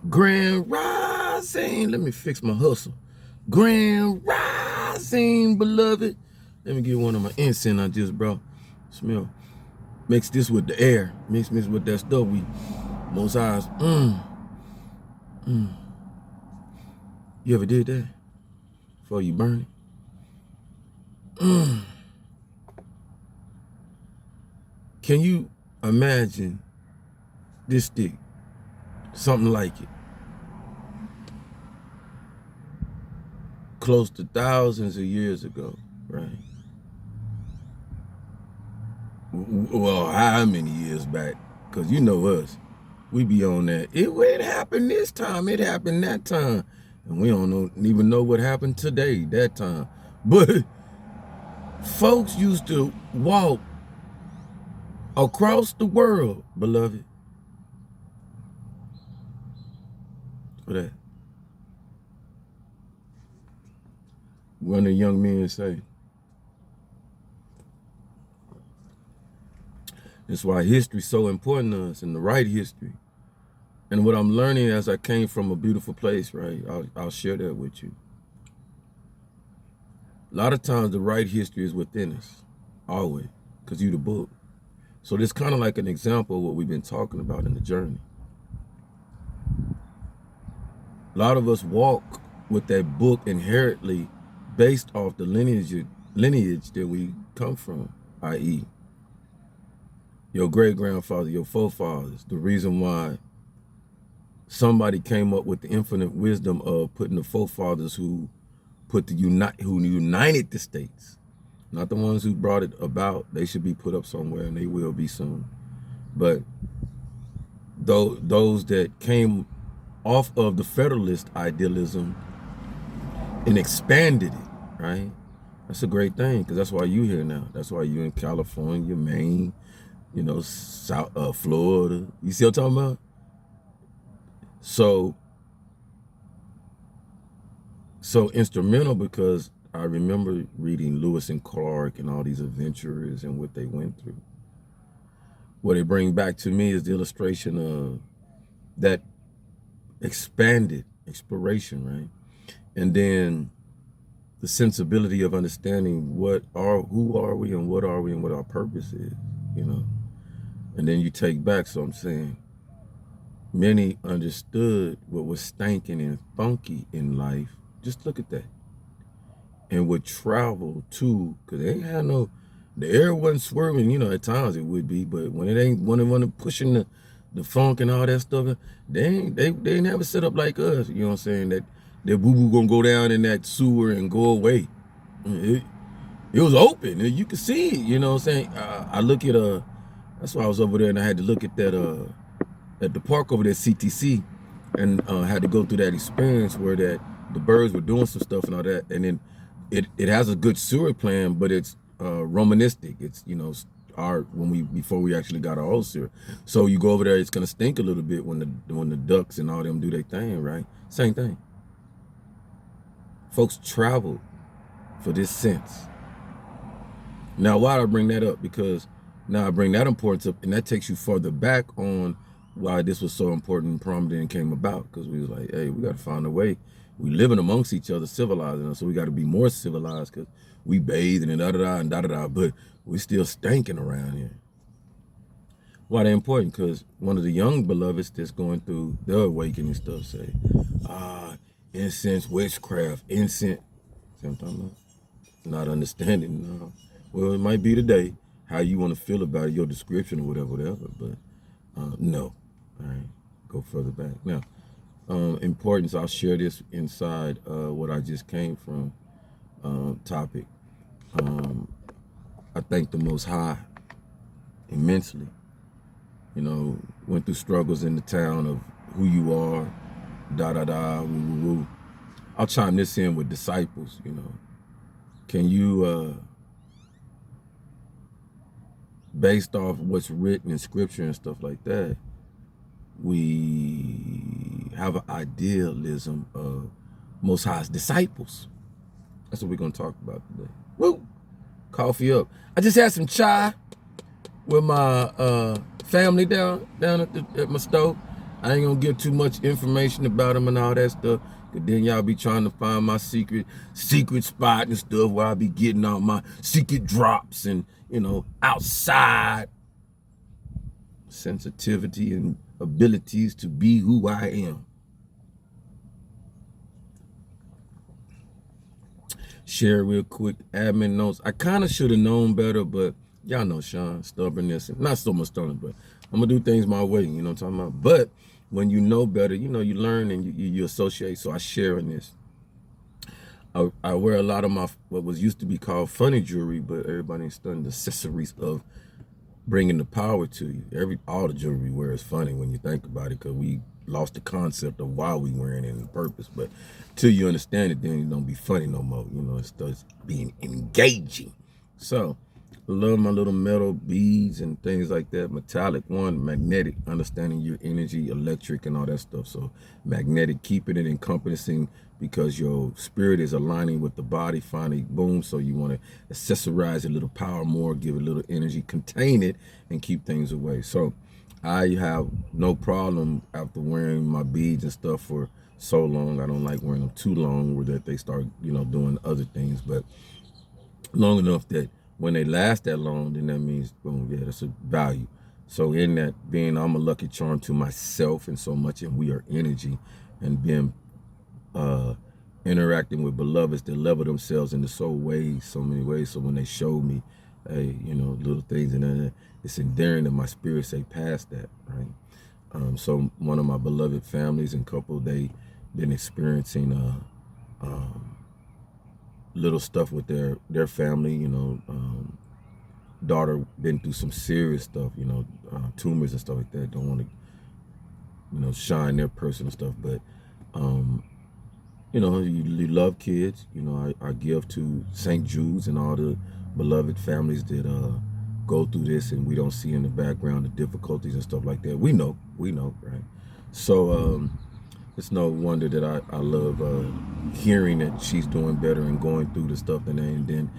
Grand rising. Let me fix my hustle. Grand rising, beloved. Let me get one of my incense I just brought. Smell. Mix this with the air. Mix with that stuff we most eyes. You ever did that? Before you burn it? Can you imagine this stick? Something like it. Close to thousands of years ago, right? Well, how many years back? Because you know us. We be on that. It happened this time. It happened that time. And we don't even know what happened today, that time. But folks used to walk across the world, beloved. For that. One of the young men say. That's why history's so important to us, and the right history. And what I'm learning as I came from a beautiful place, right? I'll share that with you. A lot of times the right history is within us, always, because you the book. So this kind of like an example of what we've been talking about in the journey. A lot of us walk with that book inherently based off the lineage that we come from, i.e. your great-grandfather, your forefathers, the reason why somebody came up with the infinite wisdom of putting the forefathers who united the states, not the ones who brought it about. They should be put up somewhere, and they will be soon. But those that came off of the Federalist idealism and expanded it, right? That's a great thing, because that's why you here now. That's why you in California, Maine, you know, South Florida. You see what I'm talking about? So instrumental, because I remember reading Lewis and Clark and all these adventurers and what they went through. What it brings back to me is the illustration of that expanded exploration, right? And then the sensibility of understanding who are we and what our purpose is, you know? And then you take back, so I'm saying, many understood what was stanking and funky in life. Just look at that. And would travel to, because they ain't had the air wasn't swerving, you know, at times it would be, but when it ain't one pushing the funk and all that stuff, they ain't never set up like us, you know what I'm saying, that boo-boo gonna go down in that sewer and go away. It was open, and you could see it, you know what I'm saying. I look at, that's why I was over there, and I had to look at that, at the park over there, CTC, and had to go through that experience where the birds were doing some stuff and all that, and then it has a good sewer plan, but it's Romanistic. It's, you know, before we actually got our own sewer. So you go over there, it's gonna stink a little bit when the ducks and all them do their thing, right? Same thing. Folks traveled for this sense. Now, why do I bring that up? Because now I bring that importance up, and that takes you further back on why this was so important and prominent and came about. Because we was like, hey, we got to find a way. We living amongst each other, civilizing us, so we got to be more civilized, because we bathing and da-da-da and da-da-da, but we still stinking around here. Why they're important? Because one of the young beloveds that's going through their awakening stuff say, incense, witchcraft, incense. See what I'm talking about? Not understanding. No. Well, it might be today, how you want to feel about it, your description or whatever, but no. All right, go further back. Now, importance, I'll share this inside what I just came from topic. I thank the Most High immensely. You know, went through struggles in the town of who you are, da-da-da, woo-woo-woo. I'll chime this in with disciples, you know. Can you, based off what's written in scripture and stuff like that, we have an idealism of Most High's disciples. That's what we're going to talk about today. Woo! Coffee up. I just had some chai with my family down at my stove. I ain't gonna give too much information about them and all that stuff. Cause then y'all be trying to find my secret spot and stuff where I be getting all my secret drops and, outside sensitivity and abilities to be who I am. Share real quick admin notes. I kind of should have known better, but y'all know Sean, stubbornness, and not so much stubborn, but I'm gonna do things my way. You know what I'm talking about? But when you know better, you learn and you associate. So I share in this. I wear a lot of my what was used to be called funny jewelry, but everybody studying the accessories of bringing the power to you. All the jewelry we wear is funny when you think about it, because we lost the concept of why we wearing it and the purpose. But till you understand it, then it don't be funny no more. It starts being engaging. So I love my little metal beads and things like that. Metallic one, magnetic, understanding your energy, electric, and all that stuff. So magnetic, keeping it encompassing, because your spirit is aligning with the body, finally, boom. So you want to accessorize a little power more, give it a little energy, contain it, and keep things away. So I have no problem after wearing my beads and stuff for so long. I don't like wearing them too long where that they start, doing other things, but long enough that when they last that long, then that means, boom, yeah, that's a value. So in that, being I'm a lucky charm to myself and so much, and we are energy, and being interacting with beloveds that level themselves in so many ways. So when they show me, hey, little things, and then it's endearing that my spirit say past that, right? So one of my beloved families and couple, they been experiencing little stuff with their family. Daughter been through some serious stuff, tumors and stuff like that. Don't want to, shine their personal stuff, but you love kids. I give to St. Jude's and all the beloved families that go through this, and we don't see in the background the difficulties and stuff like that. We know, right? So it's no wonder that I love hearing that she's doing better and going through the stuff, and then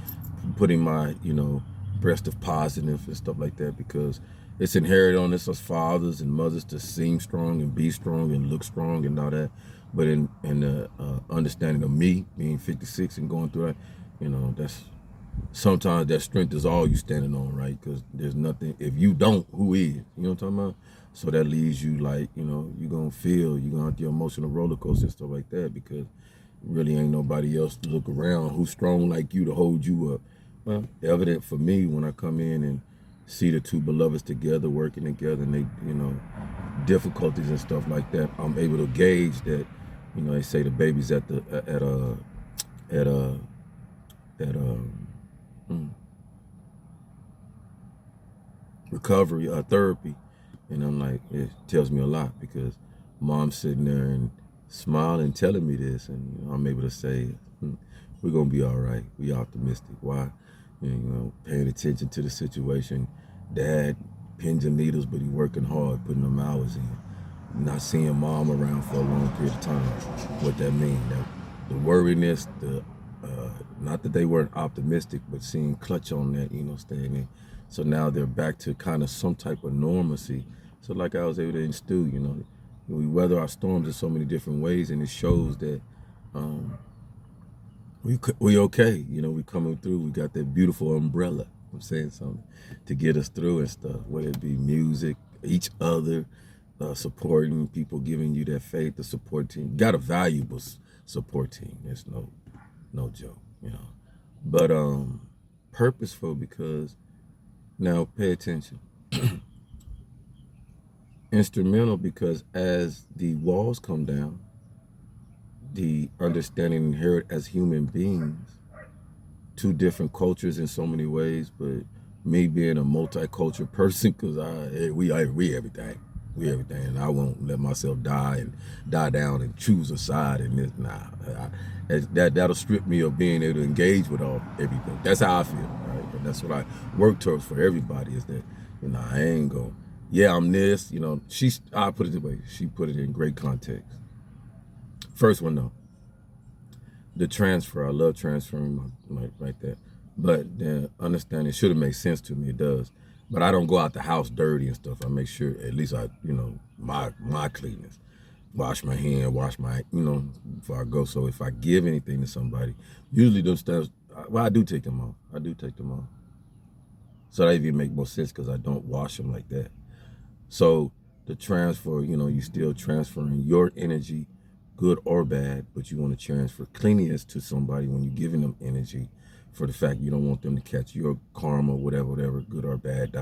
putting my, breast of positive and stuff like that, because it's inherited on us as fathers and mothers to seem strong and be strong and look strong and all that. But in the understanding of me being 56 and going through that, that's sometimes that strength is all you standing on, right? Because there's nothing, if you don't, who is? You know what I'm talking about? So that leaves you like, you're going to feel, you're going to have your emotional roller coaster and stuff like that, because really ain't nobody else to look around who's strong like you to hold you up. Well, evident for me when I come in and see the two beloveds together, working together, and they, difficulties and stuff like that, I'm able to gauge that, they say the baby's at recovery therapy, and I'm like, it tells me a lot, because mom's sitting there and smiling, telling me this, and I'm able to say, we're gonna be all right. We optimistic. Why? Paying attention to the situation. Dad pins and needles, but he working hard, putting them hours in. Not seeing mom around for a long period of time. What that mean? That the worriness, the not that they weren't optimistic, but seeing clutch on that, staying in. So now they're back to kind of some type of normalcy. So like I was able to instill, we weather our storms in so many different ways, and it shows that we okay. We coming through. We got that beautiful umbrella. I'm saying something to get us through and stuff. Whether it be music, each other, supporting people, giving you that faith, the support team. Got a valuable support team. There's no joke, But purposeful, because now pay attention. Instrumental, because as the walls come down, the understanding inherent as human beings, two different cultures in so many ways, but me being a multicultural person, because we everything. We everything, and I won't let myself die down and choose a side in this. That'll strip me of being able to engage with everything. That's how I feel, right? And that's what I work towards for everybody, is that, I ain't going, yeah, I'm this, I put it this way, she put it in great context. First one, though, the transfer, I love transferring like that, but the understanding should have made sense to me, it does. But I don't go out the house dirty and stuff. I make sure at least my cleanness. Wash my hand, wash my, before I go. So if I give anything to somebody, usually those stuff, well, I do take them off. I do take them off. So that even make more sense because I don't wash them like that. So the transfer, you still transferring your energy, good or bad, but you want to transfer cleanliness to somebody when you're giving them energy for the fact you don't want them to catch your karma, whatever, good or bad,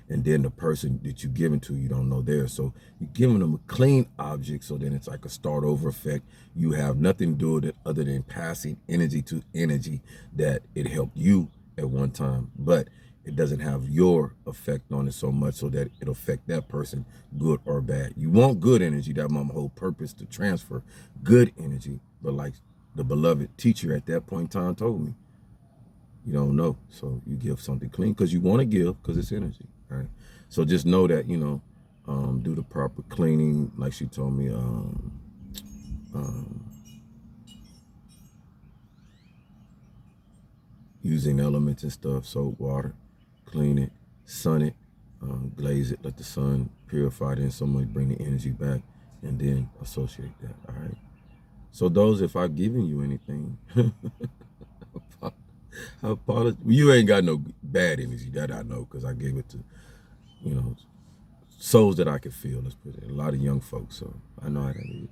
And then the person that you're giving to, you don't know there. So you're giving them a clean object, so then it's like a start over effect. You have nothing to do with it other than passing energy to energy that it helped you at one time. But it doesn't have your effect on it so much so that it'll affect that person, good or bad. You want good energy. That's my whole purpose, to transfer good energy. But like the beloved teacher at that point in time told me, you don't know. So you give something clean because you want to give because it's energy, right? So just know that, do the proper cleaning, like she told me, using elements and stuff, soap, water, clean it, sun it, glaze it, let the sun purify it, and somebody bring the energy back, and then associate that, all right? So those, if I've given you anything, I apologize. You ain't got no bad energy, that I know, because I gave it to, souls that I could feel, let's put it, a lot of young folks, so I know how that is.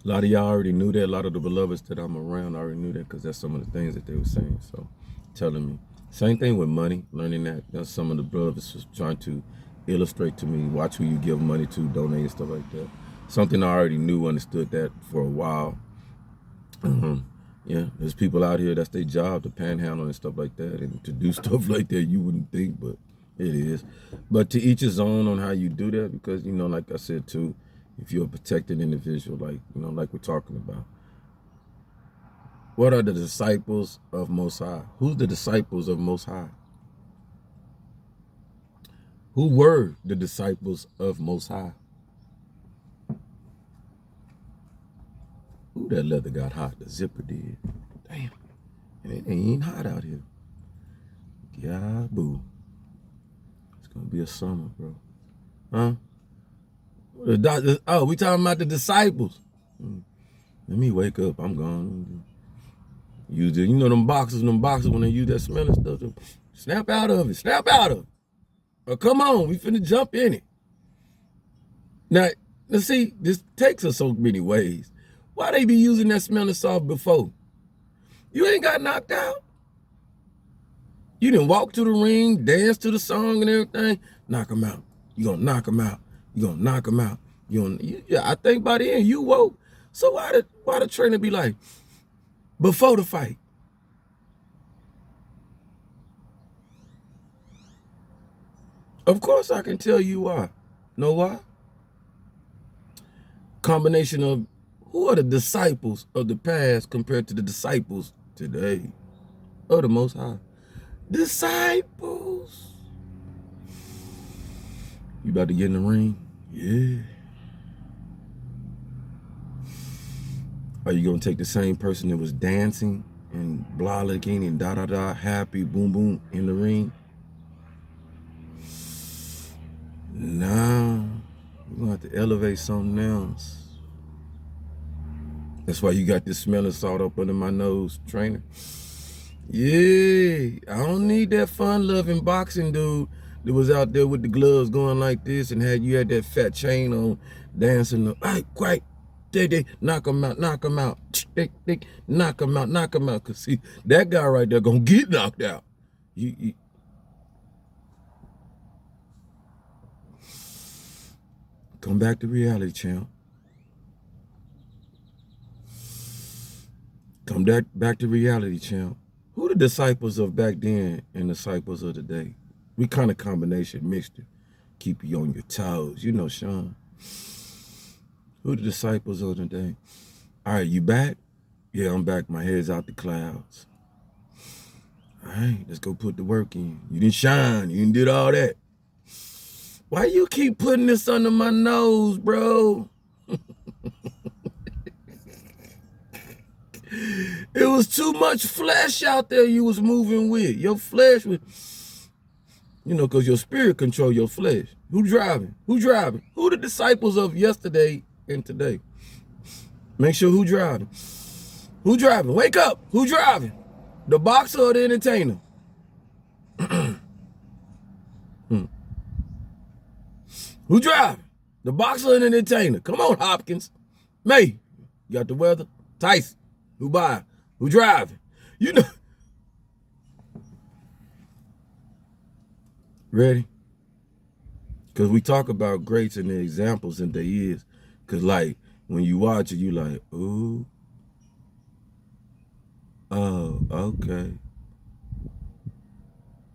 A lot of y'all already knew that. A lot of the beloveds that I'm around already knew that because that's some of the things that they were saying. So, telling me. Same thing with money, learning that. That's some of the brothers was trying to illustrate to me. Watch who you give money to, donate and stuff like that. Something I already knew, understood that for a while. Yeah, there's people out here, that's their job, to panhandle and stuff like that, and to do stuff like that you wouldn't think, but it is. But to each his own on how you do that, because, like I said too, if you're a protected individual, like, like we're talking about. What are the disciples of Most High? Who's the disciples of Most High? Who were the disciples of Most High? Ooh, that leather got hot. The zipper did. Damn. And it ain't hot out here. Yeah, boo. It's going to be a summer, bro. Huh? Oh, we talking about the disciples. Let me wake up. I'm gone. Use it. Them boxes when they use that smelling stuff. Snap out of it. Snap out of it. Oh, come on. We finna jump in it. Now, let's see, this takes us so many ways. Why they be using that smelling salt before? You ain't got knocked out. You didn't walk to the ring, dance to the song and everything. Knock them out. You gonna knock them out. You gonna knock them out. Yeah, I think by the end you woke. So why the trainer be like, before the fight? Of course I can tell you why. Know why? Combination of who are the disciples of the past compared to the disciples today of the Most High. Disciples. You about to get in the ring? Yeah. Are you gonna take the same person that was dancing and blah licking and happy, boom boom in the ring? No. We're gonna have to elevate something else. That's why you got this smelling salt up under my nose, trainer. Yeah, I don't need that fun-loving boxing dude that was out there with the gloves going like this and you had that fat chain on, dancing. Quiet, they knock him out, knock him out, knock him out, knock him out. Cause see, that guy right there gonna get knocked out. Come back to reality, champ. Come back to reality, champ. Who the disciples of back then and disciples of today? We kind of combination mixture. Keep you on your toes. Sean. Who the disciples of today? All right, you back? Yeah, I'm back. My head's out the clouds. All right, let's go put the work in. You didn't shine. You didn't did all that. Why you keep putting this under my nose, bro? It was too much flesh out there you was moving with. Your flesh was, because your spirit control your flesh. Who driving? Who driving? Who the disciples of yesterday and today? Make sure who driving. Who driving? Wake up. Who driving? The boxer or the entertainer? Who driving? The boxer or the entertainer? Come on, Hopkins. May, you got the weather? Tyson, who by? Who driving? Ready? Because we talk about greats and the examples and they is. Because like, when you watch it, you like, ooh. Oh, okay.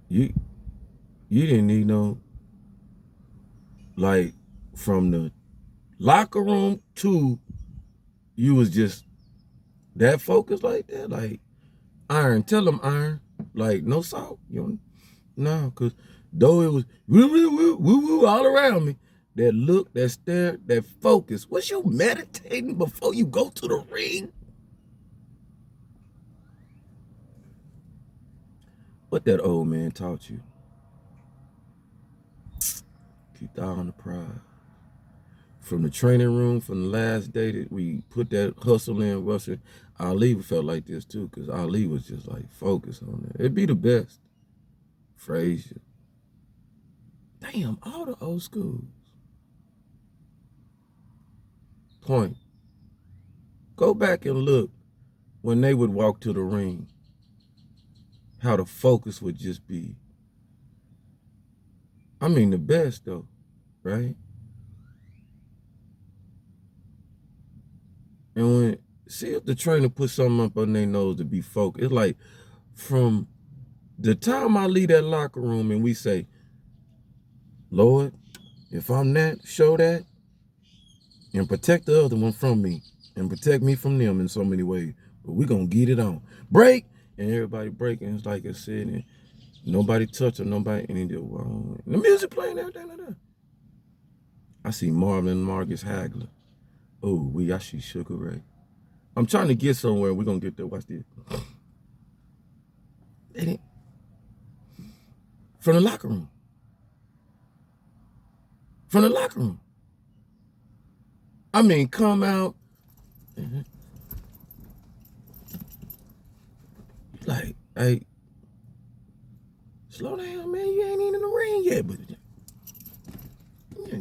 You didn't need no, like, from the locker room to you was just that focused like that. Like, Iron, tell them Iron. Like, no salt. No, because though it was woo, woo, woo, woo, woo all around me, that look, that stare, that focus. Was you meditating before you go to the ring? What that old man taught you? Keep the eye on the prize. From the training room, from the last day that we put that hustle in, Russell, Ali felt like this too, because Ali was just like focused on it. It'd be the best. Frazier. Damn, all the old schools. Point. Go back and look when they would walk to the ring, how the focus would just be. I mean, the best though, right? And see if the trainer put something up on their nose to be focused. It's like from the time I leave that locker room and we say, Lord, if I'm that, show that, and protect the other one from me, and protect me from them in so many ways. But we're going to get it on. Break, and everybody breaking. It's like I said, and nobody touch or nobody, and the music playing, everything like that. I see Marvin and Marcus Hagler. Oh, I see Sugar Ray. I'm trying to get somewhere. We're going to get there. Watch this. From the locker room. From the locker room. I mean, come out. Like, hey, slow down, man. You ain't even in the ring yet. But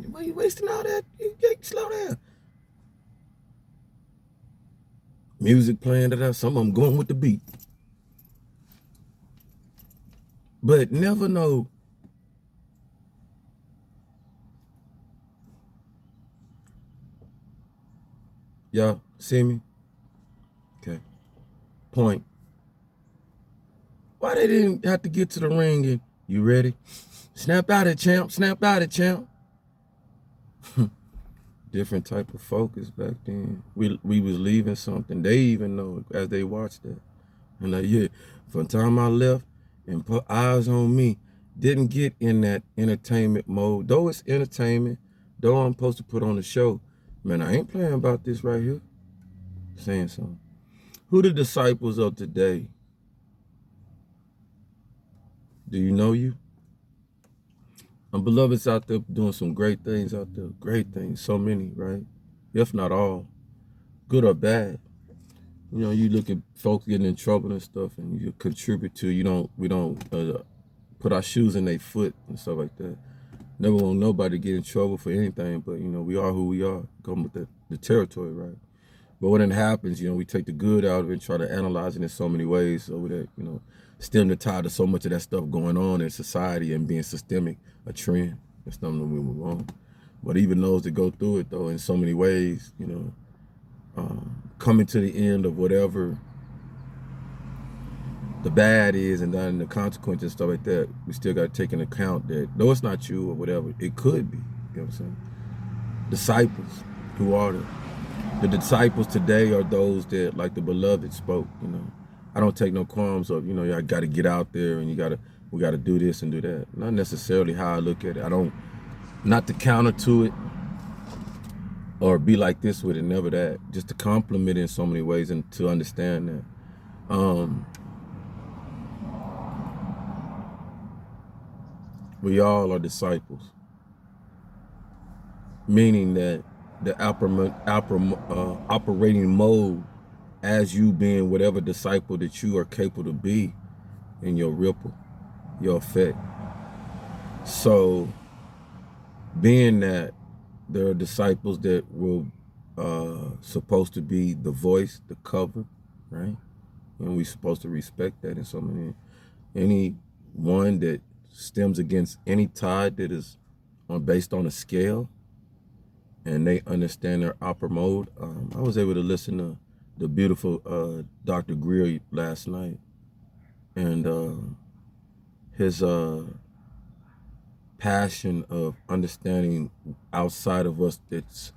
why you wasting all that? You slow down. Music playing it out. Some of them going with the beat. But never know. Y'all see me? Okay. Point. Why they didn't have to get to the ring and you ready? Snap out it, champ. Snap out it, champ. Different type of focus back then. We was leaving something. They even know it as they watched that. And like, yeah, from the time I left and put eyes on me, didn't get in that entertainment mode. Though it's entertainment, though I'm supposed to put on a show, man, I ain't playing about this right here. Saying something. Who the disciples of today? Do you know you? My beloveds out there doing some great things out there. Great things. So many, right? If not all. Good or bad. You look at folks getting in trouble and stuff and you contribute to, we don't put our shoes in their foot and stuff like that. Never want nobody to get in trouble for anything, but, we are who we are. Come with the territory, right? But when it happens, we take the good out of it and try to analyze it in so many ways so that, stem the tide of so much of that stuff going on in society and being systemic, a trend. That's something that we move on. But even those that go through it, though, in so many ways, coming to the end of whatever the bad is and then the consequences and stuff like that, we still got to take into account that, though it's not you or whatever, it could be. You know what I'm saying? Disciples, who are the disciples today are those that, like the beloved spoke, I don't take no qualms of, I got to get out there and we got to do this and do that. Not necessarily how I look at it. Not to counter to it or be like this with it, never that. Just to compliment it in so many ways and to understand that Um, we all are disciples, meaning that the operating mode as you being whatever disciple that you are capable to be in your ripple, your effect. So being that there are disciples that will supposed to be the voice, the cover, right? And we're supposed to respect that. And so any one that stems against any tide that is based on a scale and they understand their opera mode. I was able to listen to the beautiful Dr. Greer last night, and his passion of understanding outside of us that's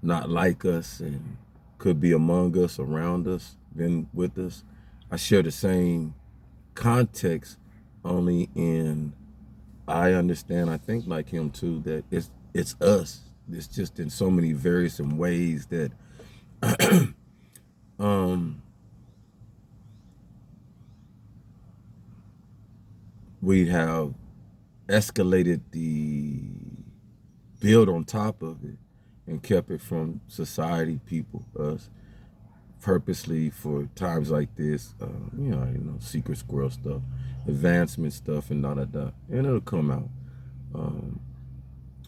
not like us and could be among us, around us, been with us. I share the same context, only in I understand, I think like him too, that it's us. It's just in so many various and ways that we have escalated the build on top of it and kept it from society, people, us, purposely for times like this, secret squirrel stuff, advancement stuff, and da. And it'll come out.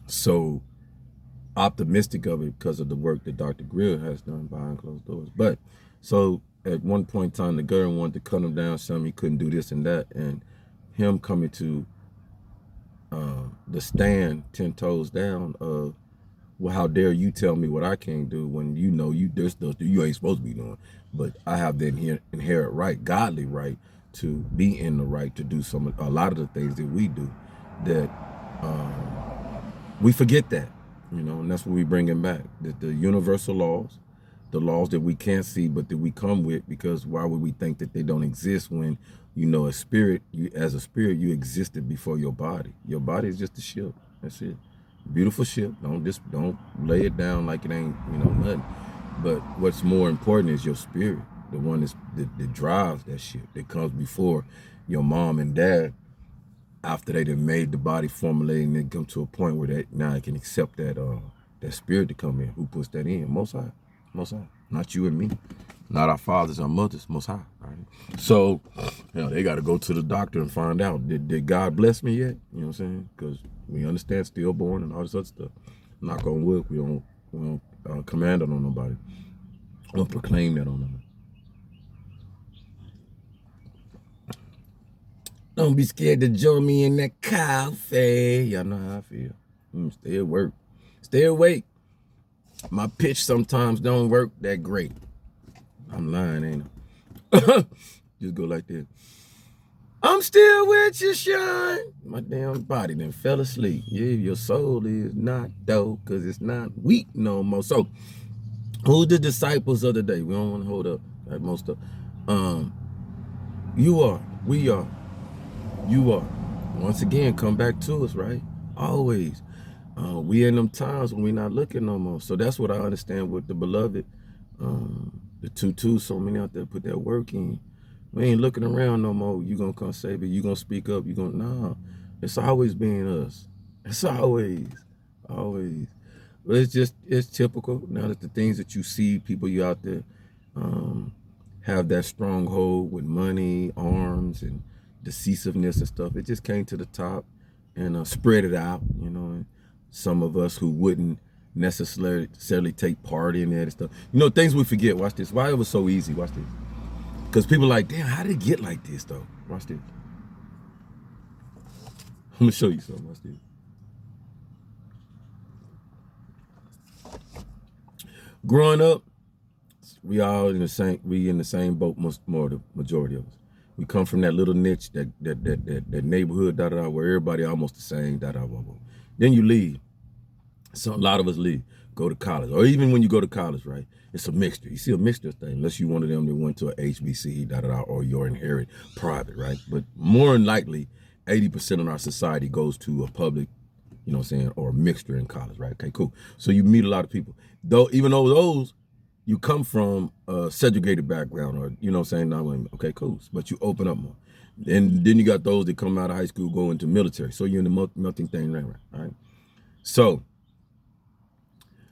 So optimistic of it because of the work that Dr. Greer has done behind closed doors. But so at one point in time, the government wanted to cut him down, some he couldn't do this and that, and him coming to the stand 10 toes down of, well, how dare you tell me what I can't do when you know there's stuff that you ain't supposed to be doing. But I have the inherent right, godly right, to be in the right to do a lot of the things that we do that we forget that, and that's what we bring him back. The universal laws, the laws that we can't see but that we come with, because why would we think that they don't exist when, a spirit, as a spirit, you existed before your body. Your body is just a ship. That's it. Beautiful ship. Don't lay it down like it ain't, nothing. But what's more important is your spirit, the one that drives that ship, that comes before your mom and dad, after they done made the body formulate and then come to a point where now it can accept that spirit to come in. Who puts that in? Most High. Most High. Not you and me. Not our fathers, our mothers. Most High. Right? So, they got to go to the doctor and find out, did God bless me yet? You know what I'm saying? Because we understand stillborn and all this other stuff. Knock on wood, we don't command it on nobody. We don't proclaim that on them. Don't be scared to join me in that coffee. Y'all know how I feel. Stay at work. Stay awake. My pitch sometimes don't work that great. I'm lying, ain't I? Just go like this. I'm still with you, Sean. My damn body done fell asleep. Yeah, your soul is not, though, because it's not weak no more. So, who's the disciples of the day? We don't want to hold up like most of. You are. We are. You are. Once again, come back to us, right? Always. We in them times when we not looking no more. So that's what I understand with the beloved. The two, so many out there put that work in. We ain't looking around no more. You gonna come save it. You gonna speak up. You gonna, nah. It's always being us. It's always. But it's typical now that the things that you see, people you out there have that stronghold with money, arms, and decisiveness and stuff. It just came to the top and spread it out, and some of us who wouldn't necessarily take part in that and stuff. Things we forget. Watch this. Why it was so easy. Watch this. Because people are like, damn, how did it get like this, though? Watch this. I'm going to show you something. Watch this. Growing up, we in the same boat, the majority of us. We come from that little niche, that neighborhood, where everybody almost the same, Then you leave. So a lot of us leave, go to college, or even when you go to college, right? It's a mixture. You see a mixture thing, unless you one of them that went to a HBC, or your inherent private, right? But more than likely, 80% of our society goes to a public, or a mixture in college, right? Okay, cool. So you meet a lot of people. Even though those you come from a segregated background, or you know what I'm saying, not women. Okay, cool. But you open up more. And then you got those that come out of high school, go into military. So you're in the melting thing, right? Right. So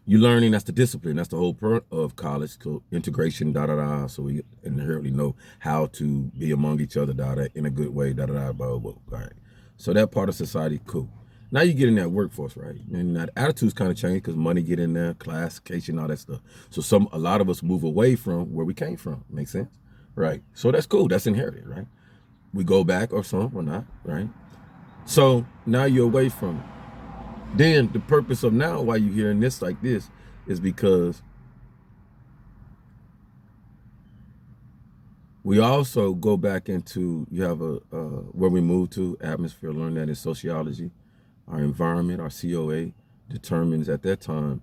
you're learning, that's the discipline. That's the whole part of college, so integration, da da da. So we inherently know how to be among each other, da da, in a good way, da da da, blah, blah, blah. All right. So that part of society, cool. Now you get in that workforce, right? And that attitude's kind of changed because money get in there, classification, all that stuff. So a lot of us move away from where we came from. Makes sense? Right. So that's cool. That's inherited, right? We go back or some or not, right? So now you're away from it. Then the purpose of now why you're hearing this like this is because we also go back into, you have where we move to, atmosphere, learn that in sociology. Our environment, our COA, determines at that time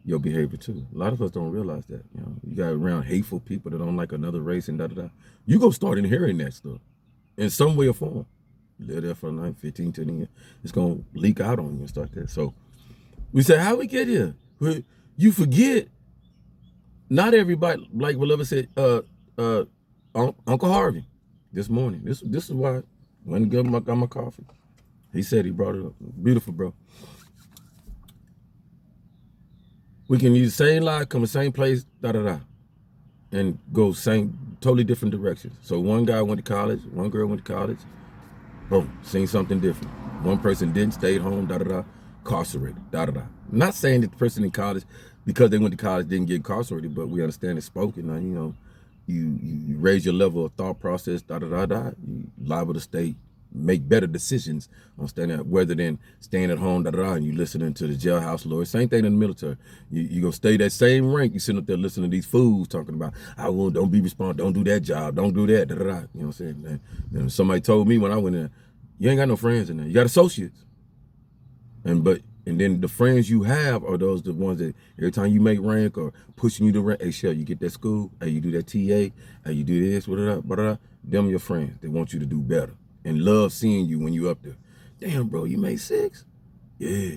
your behavior too. A lot of us don't realize that. You know, you got around hateful people that don't like another race and da da da. You go start inheriting that stuff in some way or form. You live there for like 15, 20 years. It's gonna leak out on you and start that. So we say, how we get here? You forget, not everybody, like Beloved said, Uncle Harvey this morning. This is why when I got my coffee. He said, he brought it up. Beautiful, bro. We can use the same lie, come the same place, da da da, and go same, totally different directions. So one guy went to college, one girl went to college, boom, seen something different. One person didn't, stayed home, da da da, incarcerated, da da da. I'm not saying that the person in college, because they went to college, didn't get incarcerated, but we understand it's spoken. Now, you know, you raise your level of thought process, da da da da. You liable to stay, make better decisions on staying at, rather than staying at home, da da da, and you listening to the jailhouse lawyers. Same thing in the military. You gonna stay that same rank. You sitting up there listening to these fools talking about, don't be responsible, don't do that job, don't do that, da da da. You know what I'm saying? And somebody told me when I went in, you ain't got no friends in there. You got associates. And then the friends you have are those the ones that every time you make rank or pushing you to rank, hey, Shell, you get that school, hey, you do that TA, hey, you do this, blah, them your friends. They want you to do better and love seeing you when you up there. Damn, bro, you made 6? Yeah.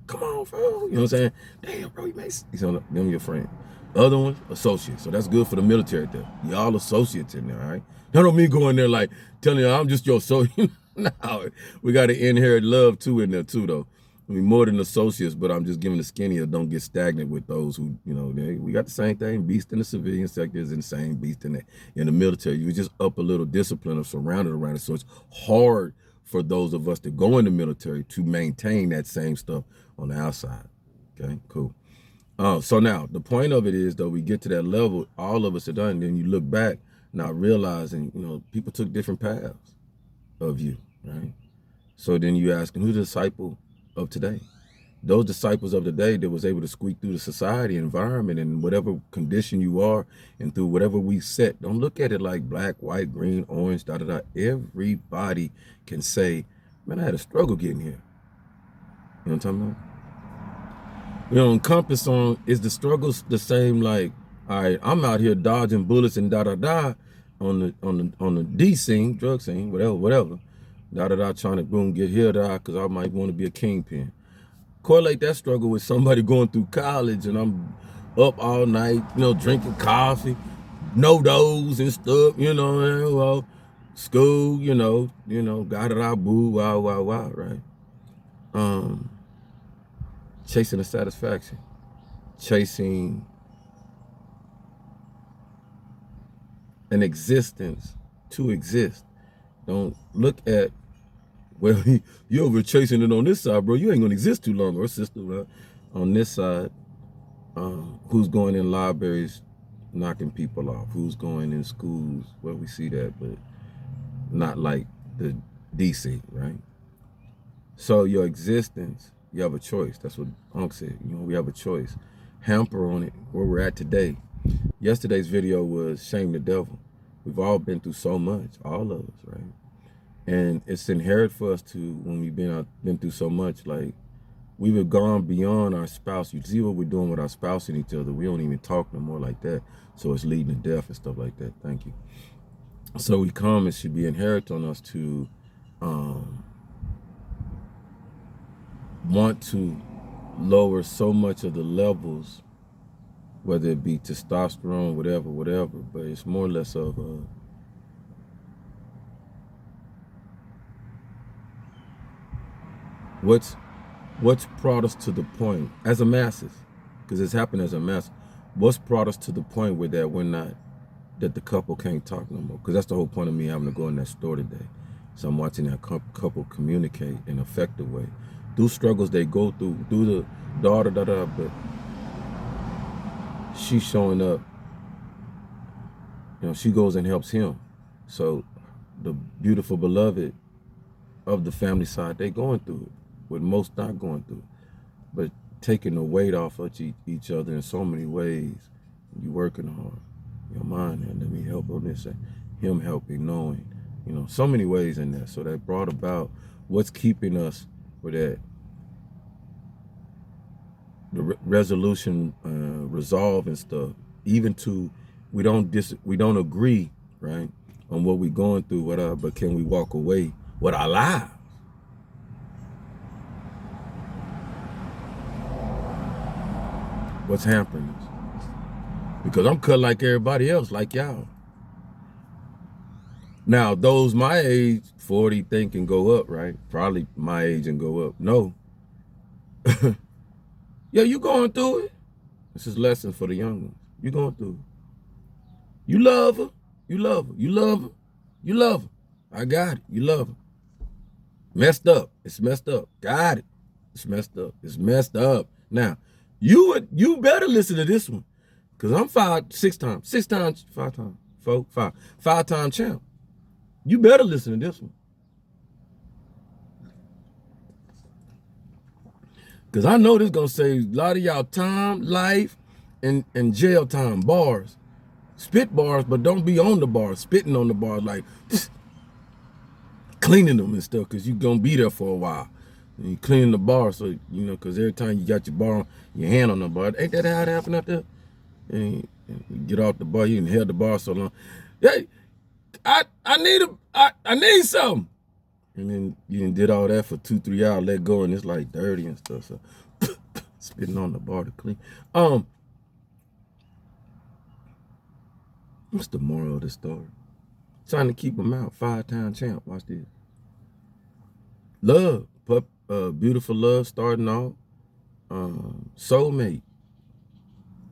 Come on, bro. You know what I'm saying? Damn, bro, you made 6. Them your friends. Other ones, associates. So that's good for the military there. Y'all associates in there, all right? That don't mean going there like telling you I'm just your associate. No, we got to inherit love too in there too, though. I mean, more than associates, but I'm just giving the skinnier, don't get stagnant with those who, you know, we got the same thing. Beast in the civilian sector is insane. Beast in the military. You just up a little discipline of surrounded around it. So it's hard for those of us that go in the military to maintain that same stuff on the outside. Okay, cool. So now the point of it is, though, we get to that level, all of us are done. And then you look back, not realizing, you know, people took different paths of you, right? So then you ask, who's the disciple of today? Those disciples of the day that was able to squeak through the society environment and whatever condition you are and through whatever we set. Don't look at it like black, white, green, orange, da da da. Everybody can say, man, I had a struggle getting here. You know what I'm talking about? You know, Compass on, is the struggles the same? Like, all right, I'm out here dodging bullets and da da da on the D scene, drug scene, whatever, da da da, trying to boom get here da, because I might want to be a kingpin. Correlate that struggle with somebody going through college and I'm up all night, you know, drinking coffee, no dose and stuff, you know, well, school, you know, da da da, boo, wow, right? Chasing a satisfaction, chasing an existence to exist. Don't look at, well, you over chasing it on this side, bro. You ain't gonna exist too long, or sister, right? On this side, who's going in libraries, knocking people off? Who's going in schools? Well, we see that, but not like the DC, right? So your existence, you have a choice. That's what Unc said. You know, we have a choice. Hamper on it, where we're at today. Yesterday's video was shame the devil. We've all been through so much, all of us, right? And it's inherent for us to, when we've been through so much, like we've gone beyond our spouse. You see what we're doing with our spouse and each other. We don't even talk no more like that. So it's leading to death and stuff like that. Thank you. So we come, it should be inherent on us to want to lower so much of the levels whether it be testosterone, whatever. But it's more or less of what's brought us to the point as a masses, because it's happened as a mass. What's brought us to the point where that we're not, that the couple can't talk no more? Because that's the whole point of me having to go in that store today. So I'm watching that couple communicate in an effective way through struggles they go through the da, but she's showing up. She goes and helps him. So the beautiful beloved of the family side, they going through it, with most not going through it. But taking the weight off of each other in so many ways. You working hard, your mind, and let me help on this, and him helping, knowing, so many ways in that. So that brought about what's keeping us with that, the resolution, resolve and stuff. Even to, we don't agree, right, on what we're going through, whatever. But can we walk away with our lives? What's happening? Because I'm cut like everybody else, like y'all. Now, those my age, 40, think can go up, right? Probably my age and go up. No. Yeah, you going through it. This is a lesson for the young ones. You going through it. You love her. You love her. You love her. You love her. I got it. You love her. Messed up. It's messed up. Got it. It's messed up. It's messed up. Now, you better listen to this one. Because I'm five time champ. You better listen to this one. Because I know this going to save a lot of y'all time, life, and jail time, bars. Spit bars, but don't be on the bars, spitting on the bars, like cleaning them and stuff, because you're going to be there for a while. And you cleaning the bar, so, because every time you got your bar, your hand on the bar. Ain't that how it happened out there? And you get off the bar, you can held the bar so long. Hey, I need something. And then you did all that for 2-3 hours, let go, and it's like dirty and stuff. So spitting on the bar to clean. What's the moral of the story? Trying to keep them out. 5-time champ. Watch this. Love, beautiful love starting off. Soulmate.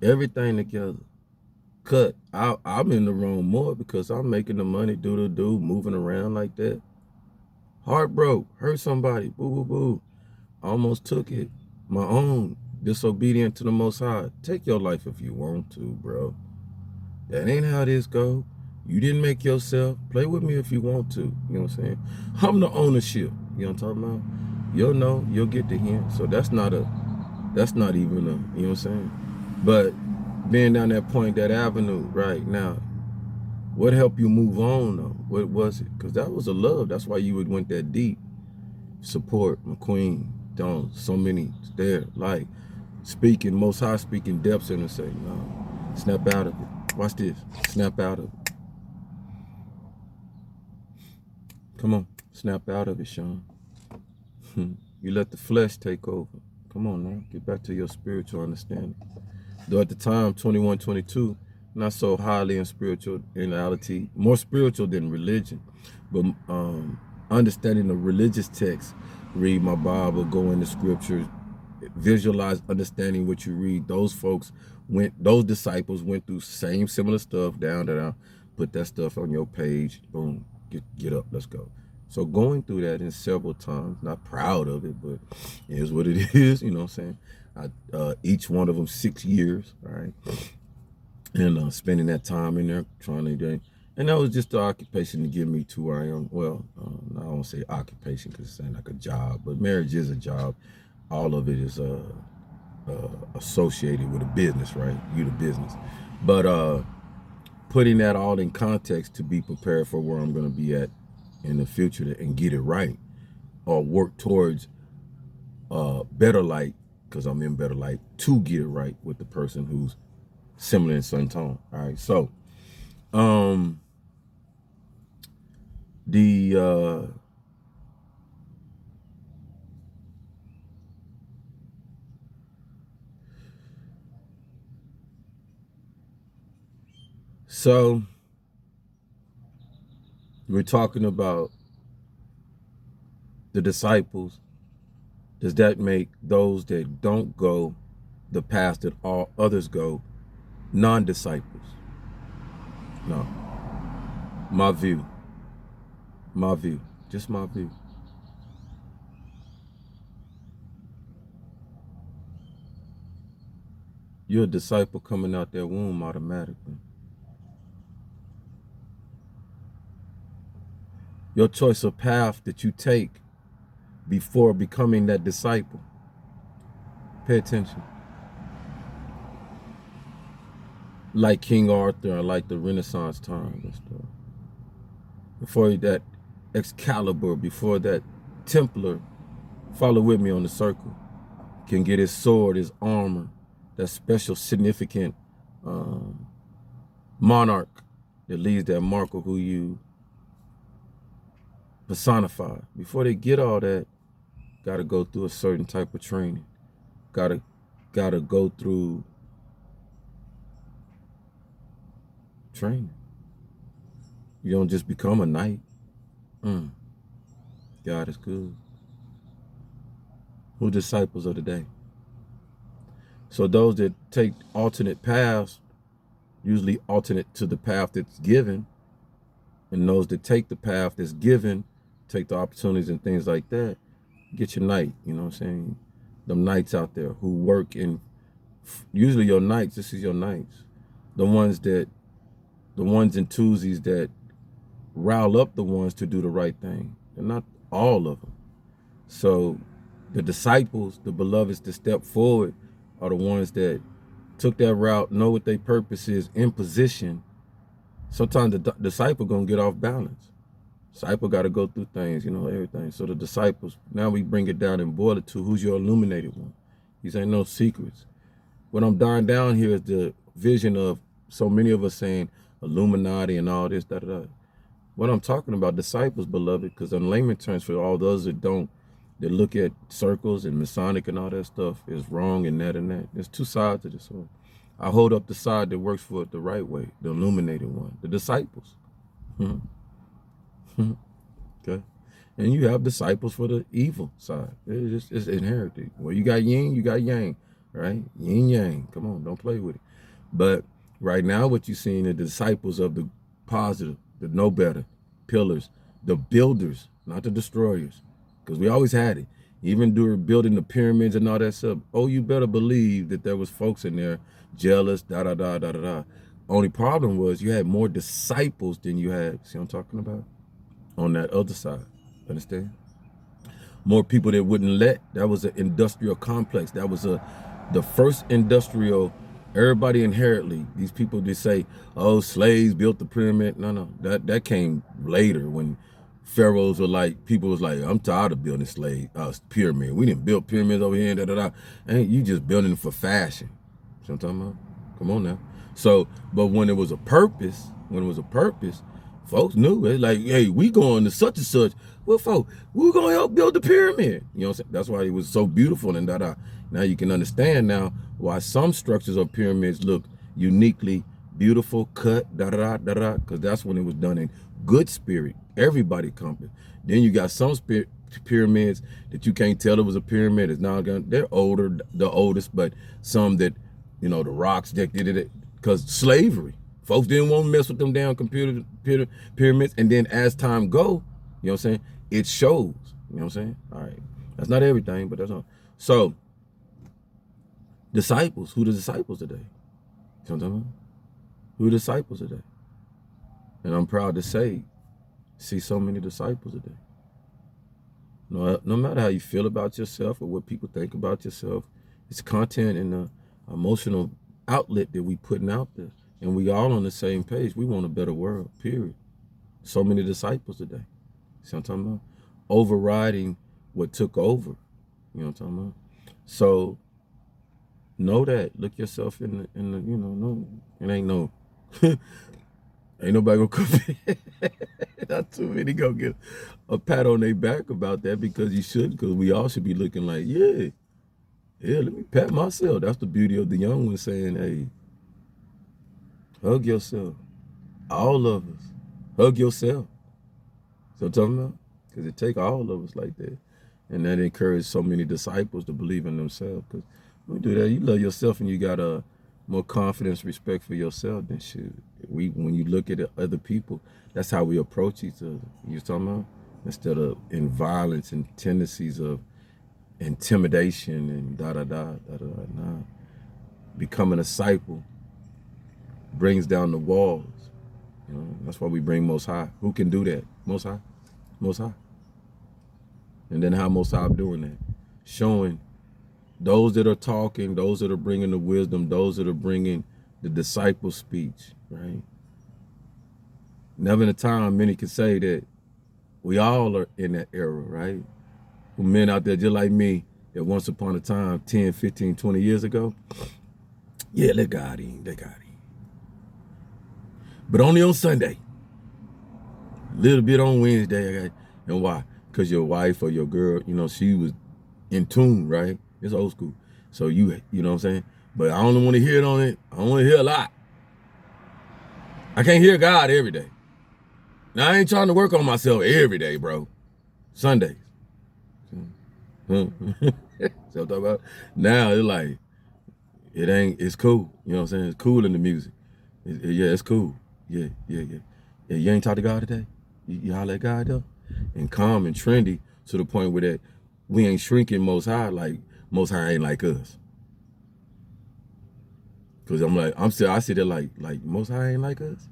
Everything together. Cut. I'm in the wrong more because I'm making the money, do, moving around like that. Heart broke. Hurt somebody. Boo, boo, boo. Almost took it. My own. Disobedient to the Most High. Take your life if you want to, bro. That ain't how this go. You didn't make yourself. Play with me if you want to. You know what I'm saying? I'm the ownership. You know what I'm talking about? You'll know. You'll get the hint. So that's not even a, you know what I'm saying? But being down that point, that avenue right now, what helped you move on though? What was it? Because that was a love. That's why you went that deep. Support, McQueen, Don, so many there. Like speaking, Most High speaking depths in and say, no, snap out of it. Watch this. Snap out of it. Come on. Snap out of it, Sean. You let the flesh take over. Come on now. Get back to your spiritual understanding. Though at the time, 21, 22, not so highly in spirituality, more spiritual than religion. But understanding the religious text, read my Bible, go into scriptures, visualize understanding what you read. Those disciples went through same similar stuff, down, put that stuff on your page, boom, get up, let's go. So going through that in several times, not proud of it, but it is what it is, you know what I'm saying? Each one of them 6 years, all right? And spending that time in there trying to do, and that was just the occupation to get me to where I am. Well, I don't want to say occupation because it's like a job, but marriage is a job. All of it is associated with a business, right? You the business. But putting that all in context to be prepared for where I'm going to be at in the future and get it right, or work towards better light, because I'm in better light, to get it right with the person who's similar in sun tone. All right, so the So we're talking about the disciples. Does that make those that don't go the path that all others go non-disciples? No. My view. My view. Just my view. You're a disciple coming out that womb automatically. Your choice of path that you take before becoming that disciple. Pay attention. Like King Arthur and like the Renaissance time and stuff. Before that Excalibur, before that Templar, follow with me on the circle, can get his sword, his armor, that special significant monarch that leaves that mark of who you personify. Before they get all that, gotta go through a certain type of training. Gotta go through training. You don't just become a knight. God is good. Who disciples of the day? So those that take alternate paths, usually alternate to the path that's given, and those that take the path that's given, take the opportunities and things like that, get your knight, you know what I'm saying? Them knights out there who work in, usually your knights, this is your knights. The ones and twosies that rile up the ones to do the right thing. They're not all of them. So the disciples, the beloveds that step forward are the ones that took that route, know what their purpose is, in position. Sometimes the disciple gonna get off balance. Disciple got to go through things, everything. So the disciples, now we bring it down and boil it to who's your illuminated one. These ain't no secrets. What I'm dying down here is the vision of so many of us saying Illuminati and all this, da-da-da. What I'm talking about, disciples, beloved, because in layman terms, for all those that don't, that look at circles and Masonic and all that stuff is wrong and that and that. There's two sides to this. So I hold up the side that works for it the right way, the illuminated one, the disciples. Okay, and you have disciples for the evil side. It's inherited. Well, you got yin, you got yang, right? Yin yang. Come on, don't play with it. But right now, what you're seeing are the disciples of the positive, the know better, pillars, the builders, not the destroyers, because we always had it. Even during building the pyramids and all that stuff. Oh, you better believe that there was folks in there jealous, da da da da da da. Only problem was you had more disciples than you had. See what I'm talking about? On that other side, understand? More people that wouldn't let. That was an industrial complex. That was the first industrial. Everybody inherently, these people just say, oh, slaves built the pyramid. No, that came later when pharaohs were like, people was like, I'm tired of building pyramid. We didn't build pyramids over here, da da da. Ain't you just building for fashion? See what I'm talking about? Come on now. So, but when it was a purpose, folks knew it. Like, hey, we going to such and such. Well, folks, we're going to help build the pyramid. You know what I'm saying? That's why it was so beautiful and da-da. Now you can understand now why some structures of pyramids look uniquely beautiful, cut, da-da-da, da-da, because that's when it was done in good spirit. Everybody comfort. Then you got some pyramids that you can't tell it was a pyramid. It's not gonna, they're older, the oldest, but some that, the rocks that did it, because slavery. Folks didn't want to mess with them damn computer pyramids. And then as time go, you know what I'm saying, it shows. You know what I'm saying? All right. That's not everything, but that's all. So, disciples. Who the disciples today? You know what I'm talking about? Who the disciples today? And I'm proud to say, see so many disciples today. No matter how you feel about yourself or what people think about yourself, it's content and the emotional outlet that we putting out there. And we all on the same page. We want a better world, period. So many disciples today. See what I'm talking about? Overriding what took over. You know what I'm talking about? So know that. Look yourself in the no, it ain't no ain't nobody gonna come not too many gonna get a pat on their back about that, because you should, because we all should be looking like, yeah, let me pat myself. That's the beauty of the young ones saying, hey, hug yourself. All of us. Hug yourself. So I'm talking about? Because it take all of us like that. And that encouraged so many disciples to believe in themselves. Because when you do that, you love yourself and you got a more confidence, respect for yourself than shit. When you look at other people, that's how we approach each other. You talking about? Instead of in violence and tendencies of intimidation and da. Nah. Becoming a disciple brings down the walls. You know, that's why we bring Most High. Who can do that? Most High. Most High. And then how Most High doing that? Showing those that are talking, those that are bringing the wisdom, those that are bringing the disciple speech, right? Never in a time many can say that we all are in that era, right? Men out there just like me that once upon a time, 10, 15, 20 years ago, yeah, let God in, let God in. But only on Sunday. A little bit on Wednesday. And why? Because your wife or your girl, you know, she was in tune, right? It's old school. So you know what I'm saying? But I only want to hear it on it. I want to hear a lot. I can't hear God every day. Now, I ain't trying to work on myself every day, bro. Sundays. So I'm talking about? Now, it's like, it's cool. You know what I'm saying? It's cool in the music. Yeah, it's cool. Yeah. You ain't talk to God today? You holler at God, though? And calm and trendy to the point where that we ain't shrinking Most High like Most High ain't like us. Cause I sit there like Most High ain't like us.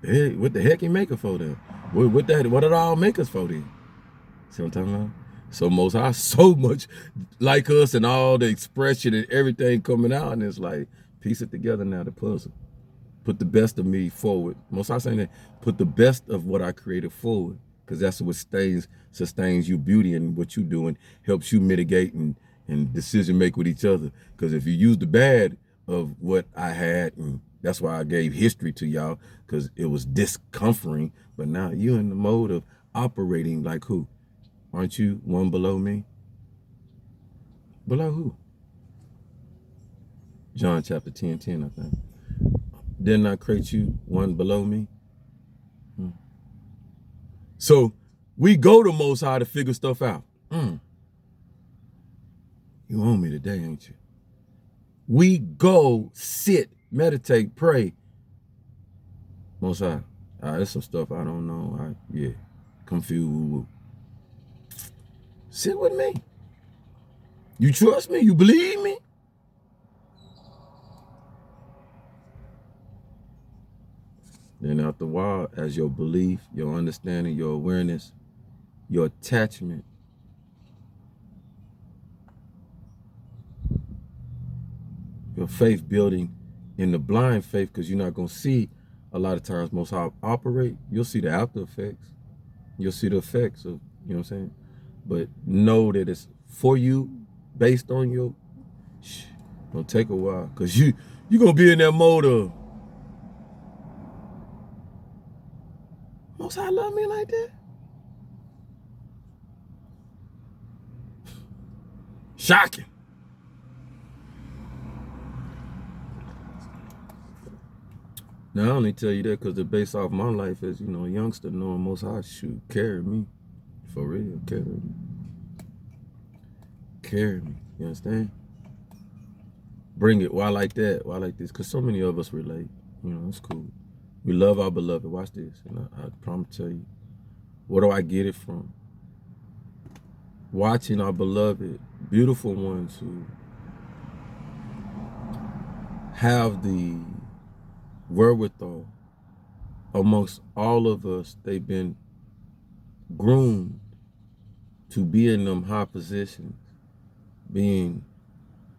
Hey, what the heck he make us for then? What did it all make us for then? See what I'm talking about? So Most High so much like us and all the expression and everything coming out, and it's like piece it together now, the puzzle. Put the best of me forward. Most High saying that put the best of what I created forward, because that's what sustains you beauty, and what you doing helps you mitigate and decision make with each other. Because if you use the bad of what I had, and that's why I gave history to y'all, because it was discomforting. But now you're in the mode of operating like who? Aren't you one below me? Below who? John chapter 10:10, I think. Didn't I create you one below me? So we go to Most High to figure stuff out. You own me today, ain't you? We go sit, meditate, pray. Most High, there's some stuff I don't know. Confused. Woo-woo. Sit with me. You trust me? You believe me? Then after a while, as your belief, your understanding, your awareness, your attachment, your faith building in the blind faith, because you're not going to see a lot of times Most High operate. You'll see the after effects. You'll see the effects of, you know what I'm saying? But know that it's for you, based on your, it'll take a while, because you're going to be in that mode of, Most High love me like that? Shocking. Now, I only tell you that because the base off my life as, you know, a youngster knowing Most High, shoot, carry me. For real, carry me. Carry me. You understand? Bring it. Why like that? Why like this? Because so many of us relate. You know, it's cool. We love our beloved. Watch this. And I promise to tell you, where do I get it from? Watching our beloved, beautiful ones who have the wherewithal. Amongst all of us, they've been groomed to be in them high positions, being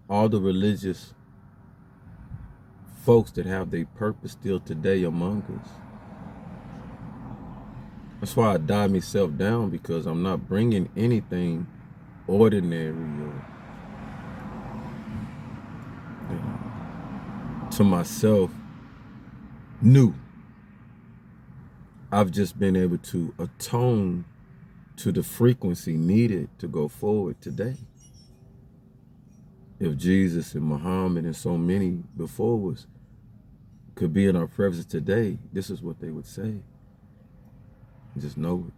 all the religious folks that have their purpose still today among us. That's why I dive myself down, because I'm not bringing anything ordinary or, you know, to myself new. I've just been able to atone to the frequency needed to go forward today. If Jesus and Muhammad and so many before was could be in our presence today, this is what they would say. Just know it.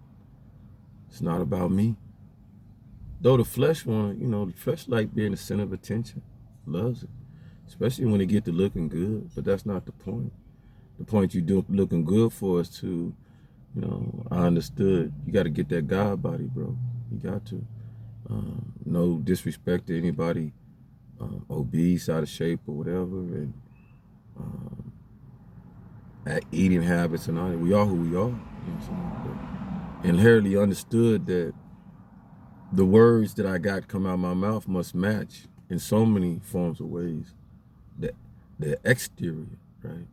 It's not about me. Though the flesh the flesh like being the center of attention, loves it, especially when it get to looking good. But that's not the point. The point you do looking good for is to, I understood. You got to get that God body, bro. You got to. No disrespect to anybody obese, out of shape, or whatever, and eating habits and all that. We are who we are. You know what I'm saying? But inherently understood that the words that I got come out of my mouth must match in so many forms of ways. The exterior, right?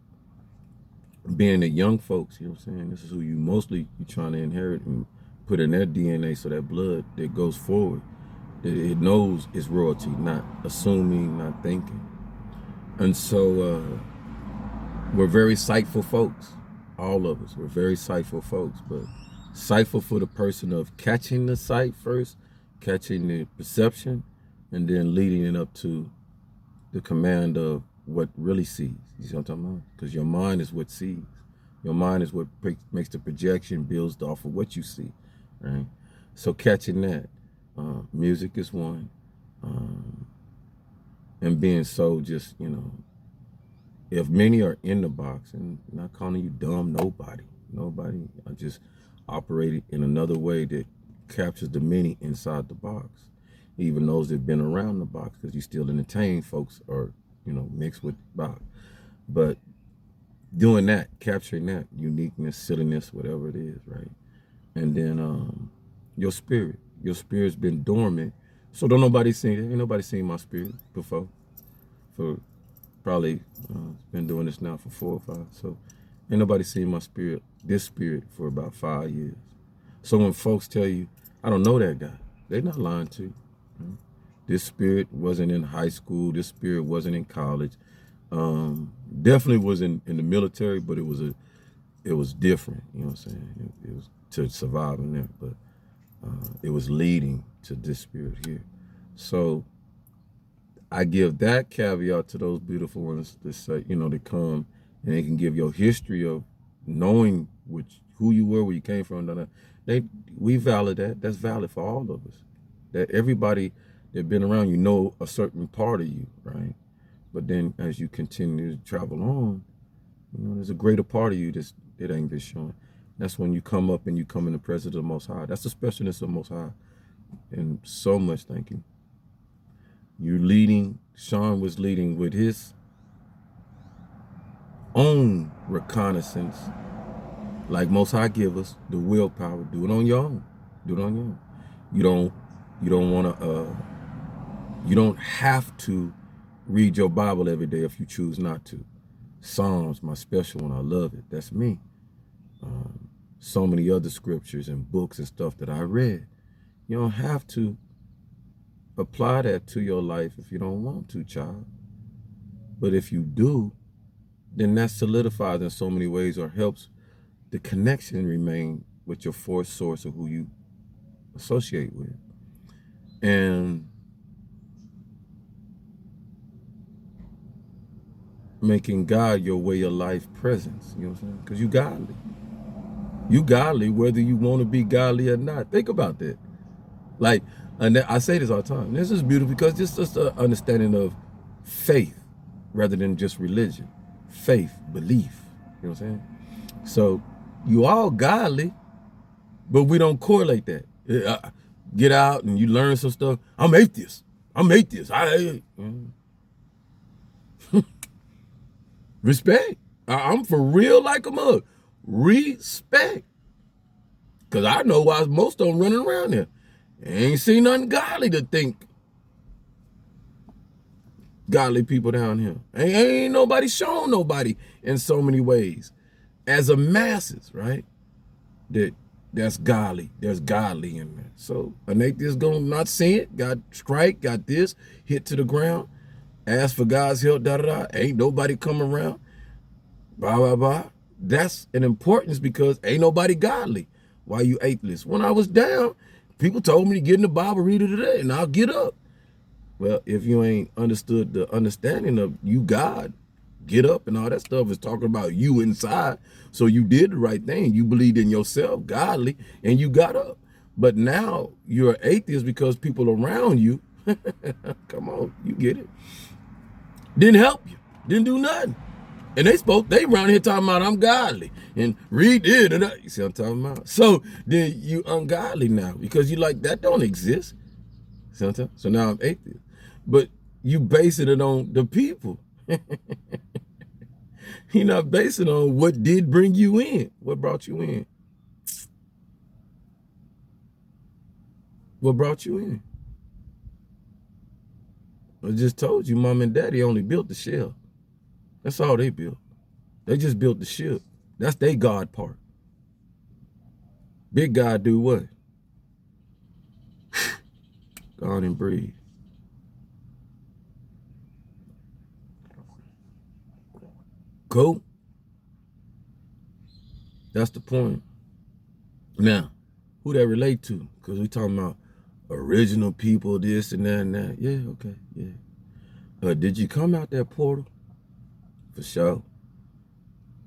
Being the young folks, you know what I'm saying? This is who you trying to inherit and put in their DNA, so that blood that goes forward, that it knows it's royalty, not assuming, not thinking. And so we're very sightful folks. All of us, we're very sightful folks, but sightful for the person of catching the sight first, catching the perception, and then leading it up to the command of what really sees. You see what I'm talking about? Because your mind is what sees. Your mind is what makes the projection, builds off of what you see, right? So catching that. Music is one. And being so just, if many are in the box, and I'm not calling you dumb, nobody, I just operated in another way that captures the many inside the box, even those that have been around the box, because you still entertain folks or, mixed with the box. But doing that, capturing that uniqueness, silliness, whatever it is, right? And then your spirit's been dormant. So don't nobody see it. Ain't nobody seen my spirit before. For probably been doing this now for 4 or 5. So ain't nobody seen my spirit, this spirit, for about 5 years. So when folks tell you, I don't know that guy, they're not lying to you. This spirit wasn't in high school. This spirit wasn't in college. Definitely was in the military, but it was different. You know what I'm saying? It was to survive in there, but it was leading to this spirit here. So I give that caveat to those beautiful ones that say, they come and they can give your history of knowing who you were, where you came from. We valid that. That's valid for all of us. That everybody that been around, a certain part of you, right? But then as you continue to travel on, there's a greater part of you that ain't been shown. That's when you come up and you come in the presence of the Most High. That's the specialness of the Most High. And so much thank you. You're leading, Sean was leading with his own reconnaissance. Like Most High give us the willpower. Do it on your own. Do it on your own. You don't have to read your Bible every day if you choose not to. Psalms, my special one, I love it. That's me. So many other scriptures and books and stuff that I read. You don't have to apply that to your life if you don't want to, child. But if you do, then that solidifies in so many ways, or helps the connection remain with your fourth source of who you associate with. And making God your way of life presence. You know what I'm saying? Because you godly. You godly whether you want to be godly or not. Think about that. And I say this all the time. This is beautiful because it's just an understanding of faith rather than just religion. Faith, belief. You know what I'm saying? So you all godly, but we don't correlate that. Get out and you learn some stuff. I'm atheist. Respect. I'm for real like a mug. Respect. Because I know why most of them running around there. Ain't seen nothing godly to think. Godly people down here. Ain't nobody shown nobody in so many ways. As a masses, right? That's godly. There's godly in there. So an atheist gonna not see it. Got strike, got this, hit to the ground. Ask for God's help, Ain't nobody come around. Blah, blah, blah. That's an importance because ain't nobody godly. Why you atheist? When I was down, people told me to get in the Bible, read it today, and I'll get up. Well, if you ain't understood the understanding of you God, get up and all that stuff is talking about you inside. So you did the right thing. You believed in yourself, godly, and you got up. But now you're an atheist because people around you, come on, you get it, didn't help you, didn't do nothing. And they around here talking about I'm godly and read it. You see what I'm talking about? So then you ungodly now because you like, that don't exist. See what I'm talking? So now I'm atheist. But you basing it on the people. You're not basing it on what did bring you in. What brought you in? What brought you in? I just told you, mom and daddy only built the shell. That's all they built. They just built the ship. That's their God part. Big God do what? Go on and breathe. Cool. That's the point. Now, who that relate to? Because we talking about original people, this and that and that. Yeah, okay, yeah. Did you come out that portal? For sure.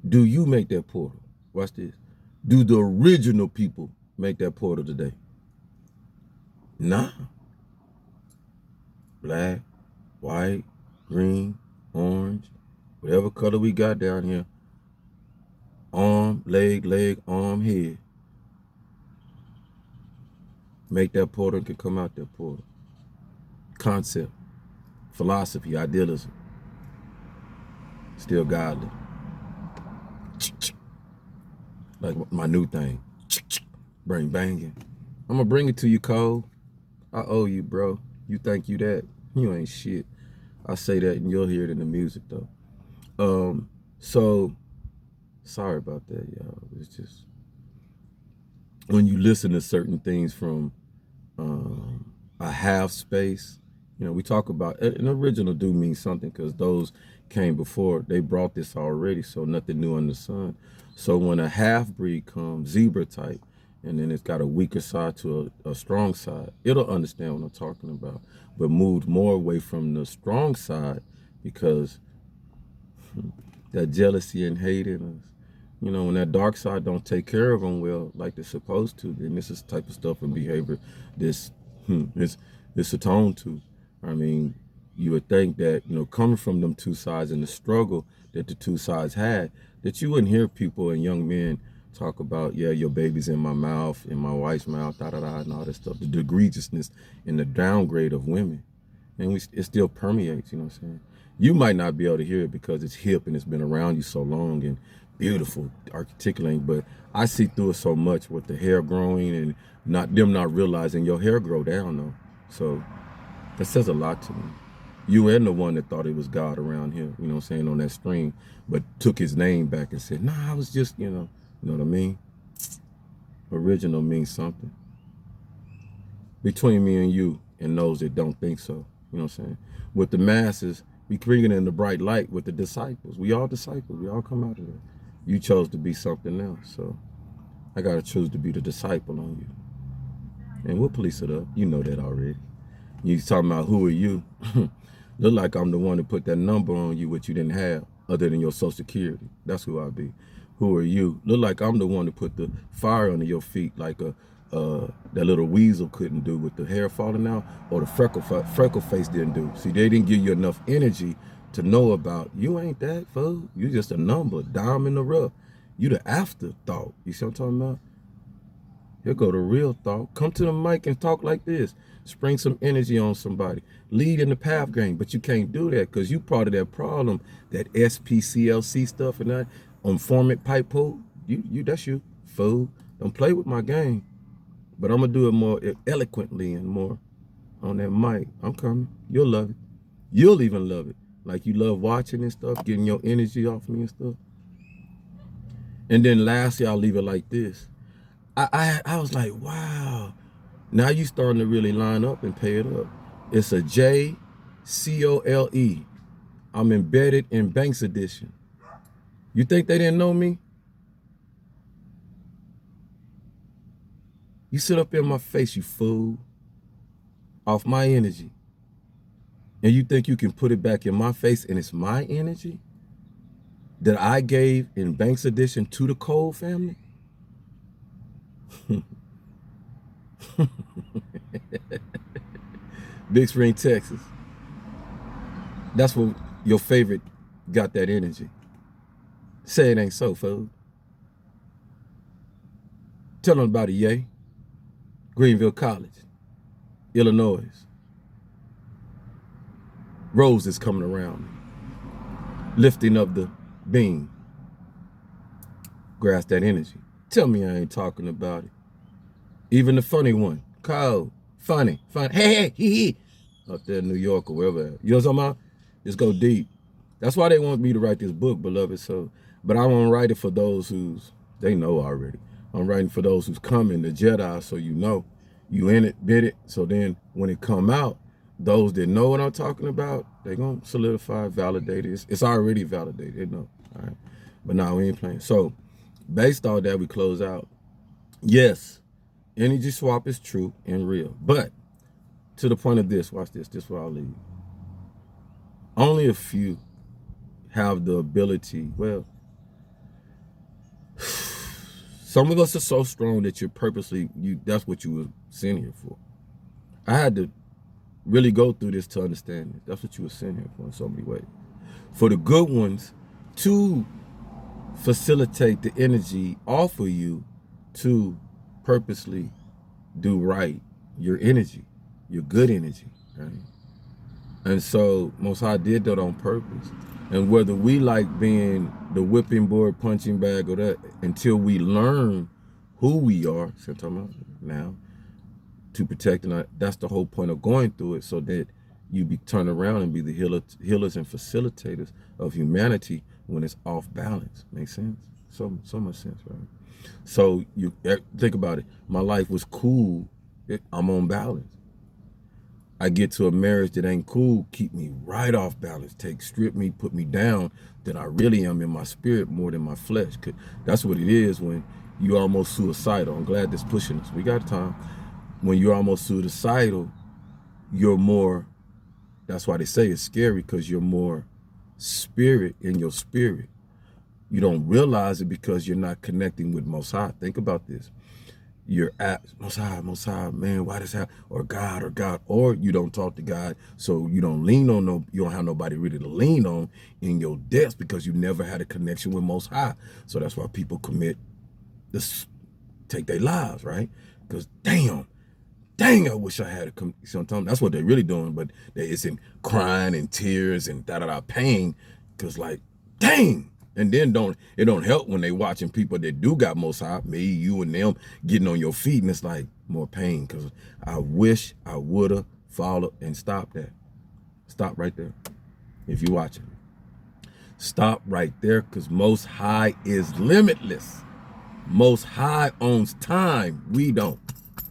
Do you make that portal? Watch this. Do the original people make that portal today? Nah. Black, white, green, orange, whatever color we got down here. Arm, leg, arm, head. Make that portal and can come out that portal. Concept, philosophy, idealism. Still godly. Like my new thing. Brain banging. I'm gonna bring it to you, Cole. I owe you, bro. You think you that? You ain't shit. I say that and you'll hear it in the music though. So sorry about that, y'all. It's just when you listen to certain things from a half space, you know, we talk about an original do mean something because those came before. They brought this already, so nothing new under the sun. So when a half breed comes, zebra type, and then it's got a weaker side to a strong side, it'll understand what I'm talking about, but moved more away from the strong side because that jealousy and hate in us. You know, when that dark side don't take care of them well, like they're supposed to, then this is the type of stuff and behavior this it's attuned to. I mean, you would think that, you know, coming from them two sides and the struggle that the two sides had, that you wouldn't hear people and young men talk about, yeah, your baby's in my mouth, in my wife's mouth, da-da-da, and all that stuff, the egregiousness and the downgrade of women. And it still permeates, you know what I'm saying? You might not be able to hear it because it's hip and it's been around you so long and beautiful, articulating, but I see through it so much with the hair growing and not realizing your hair grow down though. So that says a lot to me. You and the one that thought it was God around here, you know what I'm saying, on that stream, but took his name back and said, nah, I was just, you know what I mean? Original means something. Between me and you and those that don't think so, you know what I'm saying? With the masses, we bring it in the bright light with the disciples. We all disciples, we all come out of there. You chose to be something else, so I gotta choose to be the disciple on you. And we'll police it up, you know that already. You talking about who are you? Look like I'm the one to put that number on you which you didn't have other than your social security. That's who I be. Who are you? Look like I'm the one to put the fire under your feet like that little weasel couldn't do with the hair falling out, or the freckle face didn't do. See, they didn't give you enough energy to know about, you ain't that, fool. You just a number, dime in the rough. You the afterthought. You see what I'm talking about? Here go the real thought. Come to the mic and talk like this. Spring some energy on somebody. Lead in the path game, but you can't do that because you part of that problem, that SPCLC stuff and that informant pipe pull. That's you, fool. Don't play with my game. But I'm gonna do it more eloquently and more on that mic. I'm coming. You'll love it. You'll even love it. Like you love watching and stuff, getting your energy off me and stuff. And then lastly, I'll leave it like this. I was like, wow. Now you starting to really line up and pay it up. It's a JCOLE. I'm embedded in Banks Edition. You think they didn't know me? You sit up in my face, you fool, off my energy. And you think you can put it back in my face and it's my energy? that I gave in Banks Edition to the Cole family, Big Spring, Texas, that's what your favorite got that energy. Say it ain't so, folks. Tell them about it, yay. Greenville College, Illinois. Rose is coming around me, lifting up the beam. Grasp that energy. Tell me I ain't talking about it. Even the funny one, Kyle, funny, hey, hee, up there in New York or wherever. You know what I'm talking about? Just go deep. That's why they want me to write this book, beloved. So, but I won't write it for those who's, they know already. I'm writing for those who's coming, the Jedi, so you know. You in it, did it. So then when it come out, those that know what I'm talking about, they gonna solidify, validate it. It's already validated, they know. All right. But now we ain't playing. So based on that, we close out. Yes, energy swap is true and real. But to the point of this, watch this. This is where I'll leave. Only a few have the ability. Well, some of us are so strong that you're purposely, that's what you were sent here for. I had to really go through this to understand it. That's what you were sent here for in so many ways. For the good ones to facilitate the energy off of you to purposely do right, your energy, your good energy, right? And so Most High did that on purpose. And whether we like being the whipping board, punching bag, or that, until we learn who we are, now, to protect, and that's the whole point of going through it, so that you be turn around and be the healers and facilitators of humanity when it's off balance. Makes sense? So much sense, right? So you think about it. My life was cool. I'm on balance. I get to a marriage that ain't cool, keep me right off balance, strip me, put me down, that I really am in my spirit more than my flesh. That's what it is when you're almost suicidal. I'm glad this pushing us. We got time. When you're almost suicidal, you're more, that's why they say it's scary, because you're more spirit in your spirit. You don't realize it because you're not connecting with Most High. Think about this. You're at Most High, man, why this happen? Or God, or you don't talk to God, so you don't lean on you don't have nobody really to lean on in your deaths, because you never had a connection with Most High. So that's why people commit this, take their lives, right? Because dang, I wish I had a, sometimes that's what they're really doing, but it's in crying and tears and pain, because like, dang. And then it don't help when they watching people that do got Most High, me, you, and them getting on your feet, and it's like more pain, because I wish I would have followed and stopped that. Stop right there. If you're watching, stop right there, because Most High is limitless. Most High owns time. We don't.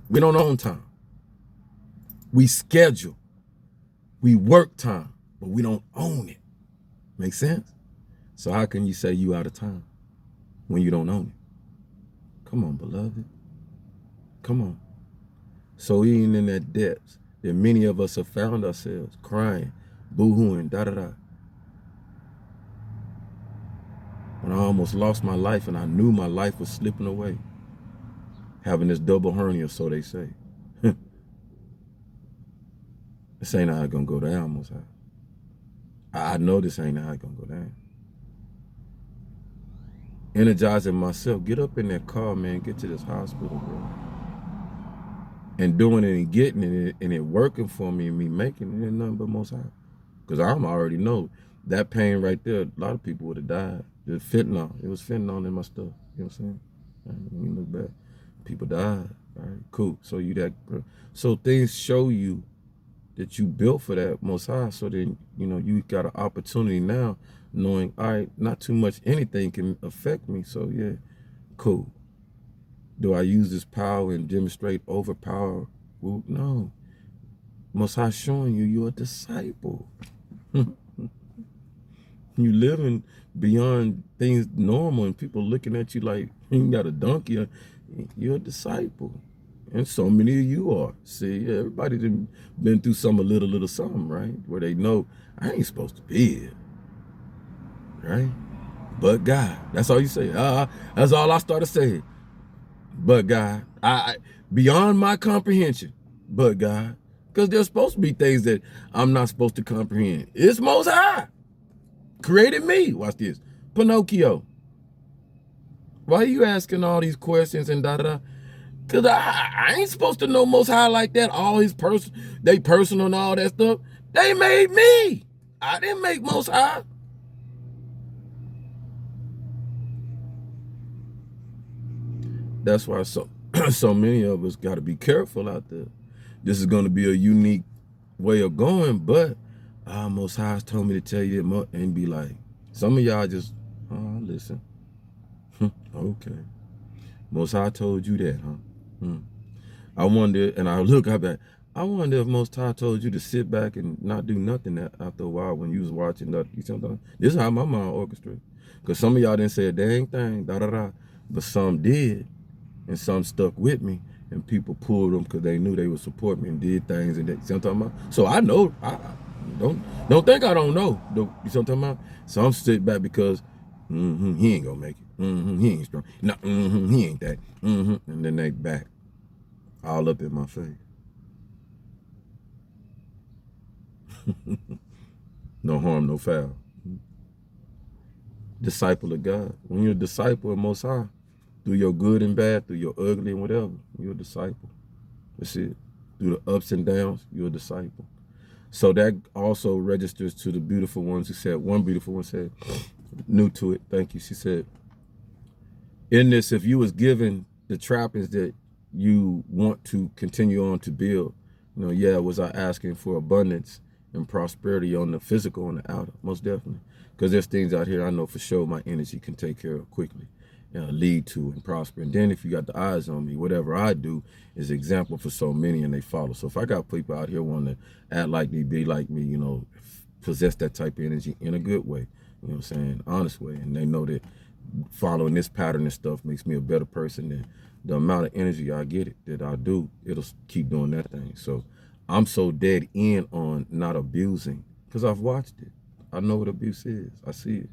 We don't own time. We schedule. We work time, but we don't own it. Make sense? So how can you say you out of time when you don't own it? Come on, beloved. Come on. So even in that depths, that many of us have found ourselves crying, boo-hooing, da-da-da. When I almost lost my life and I knew my life was slipping away. Having this double hernia, so they say. This ain't how it's gonna go down, Most High. I know this ain't how it's gonna go down. Energizing myself, get up in that car, man, get to this hospital, bro. And doing it and getting it and it working for me and me making it ain't nothing but Most High. Because I'm already know that pain right there, a lot of people would have died. The fentanyl, it was fentanyl in my stuff. You know what I'm saying? When you look back, people died. All right, cool. So things show you that you built for that Most High. So then, you got an opportunity now, knowing, all right, not too much anything can affect me. So yeah, cool. Do I use this power and demonstrate overpower? Well, no. Most High showing you're a disciple. You living beyond things normal, and people looking at you like you got a donkey. You're a disciple, and so many of you are. See, everybody been through a little something, right? Where they know I ain't supposed to be here, right? But God. That's all you say. That's all I started saying. But God. I beyond my comprehension. But God. Because there's supposed to be things that I'm not supposed to comprehend. It's Most High. Created me. Watch this. Pinocchio. Why are you asking all these questions and da-da-da? Because I ain't supposed to know Most High like that. All his they personal and all that stuff. They made me. I didn't make Most High. That's why so many of us got to be careful out there. This is going to be a unique way of going, but Most High told me to tell you that, and be like, some of y'all just, oh, listen. Okay. Most High told you that, huh? I wonder, and I look up at, I wonder if Most High told you to sit back and not do nothing after a while when you was watching that. This is how my mind orchestrated. Because some of y'all didn't say a dang thing, da-da-da, but some did, and some stuck with me, and people pulled them because they knew they would support me and did things, and that, you know what I'm talking about? So I know, I don't think I don't know, you know what I'm talking about? So I'm sitting back because, he ain't gonna make it, he ain't strong, no, he ain't that, and then they back, all up in my face. No harm, no foul. Disciple of God. When you're a disciple of Most High, through your good and bad, through your ugly and whatever, you're a disciple. That's it. Through the ups and downs, you're a disciple. So that also registers to the beautiful ones who said, one beautiful one said, new to it, thank you. She said, in this, if you was given the trappings that you want to continue on to build, was I asking for abundance and prosperity on the physical and the outer? Most definitely. Because there's things out here I know for sure my energy can take care of quickly, lead to and prosper. And then if you got the eyes on me, whatever I do is example for so many and they follow. So if I got people out here wanting to act like me, be like me, possess that type of energy in a good way, honest way, and they know that following this pattern and stuff makes me a better person, than the amount of energy I get that I do, it'll keep doing that thing. So I'm so dead in on not abusing because I've watched it. I know what abuse is. I see it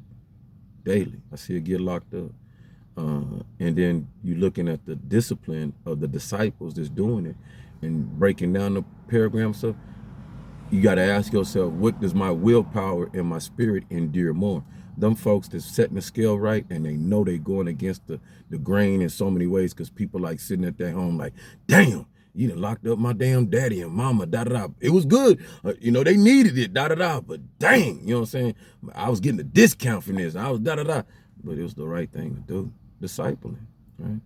daily. I see it get locked up. And then you looking at the discipline of the disciples that's doing it and breaking down the paragraph stuff. You got to ask yourself, what does my willpower and my spirit endure more? Them folks that's setting the scale right and they know they going against the grain in so many ways, because people like sitting at their home like, damn, you done locked up my damn daddy and mama, da-da-da. It was good. They needed it, da-da-da. But dang, you know what I'm saying? I was getting a discount from this. I was da-da-da. But it was the right thing to do. Discipling, right?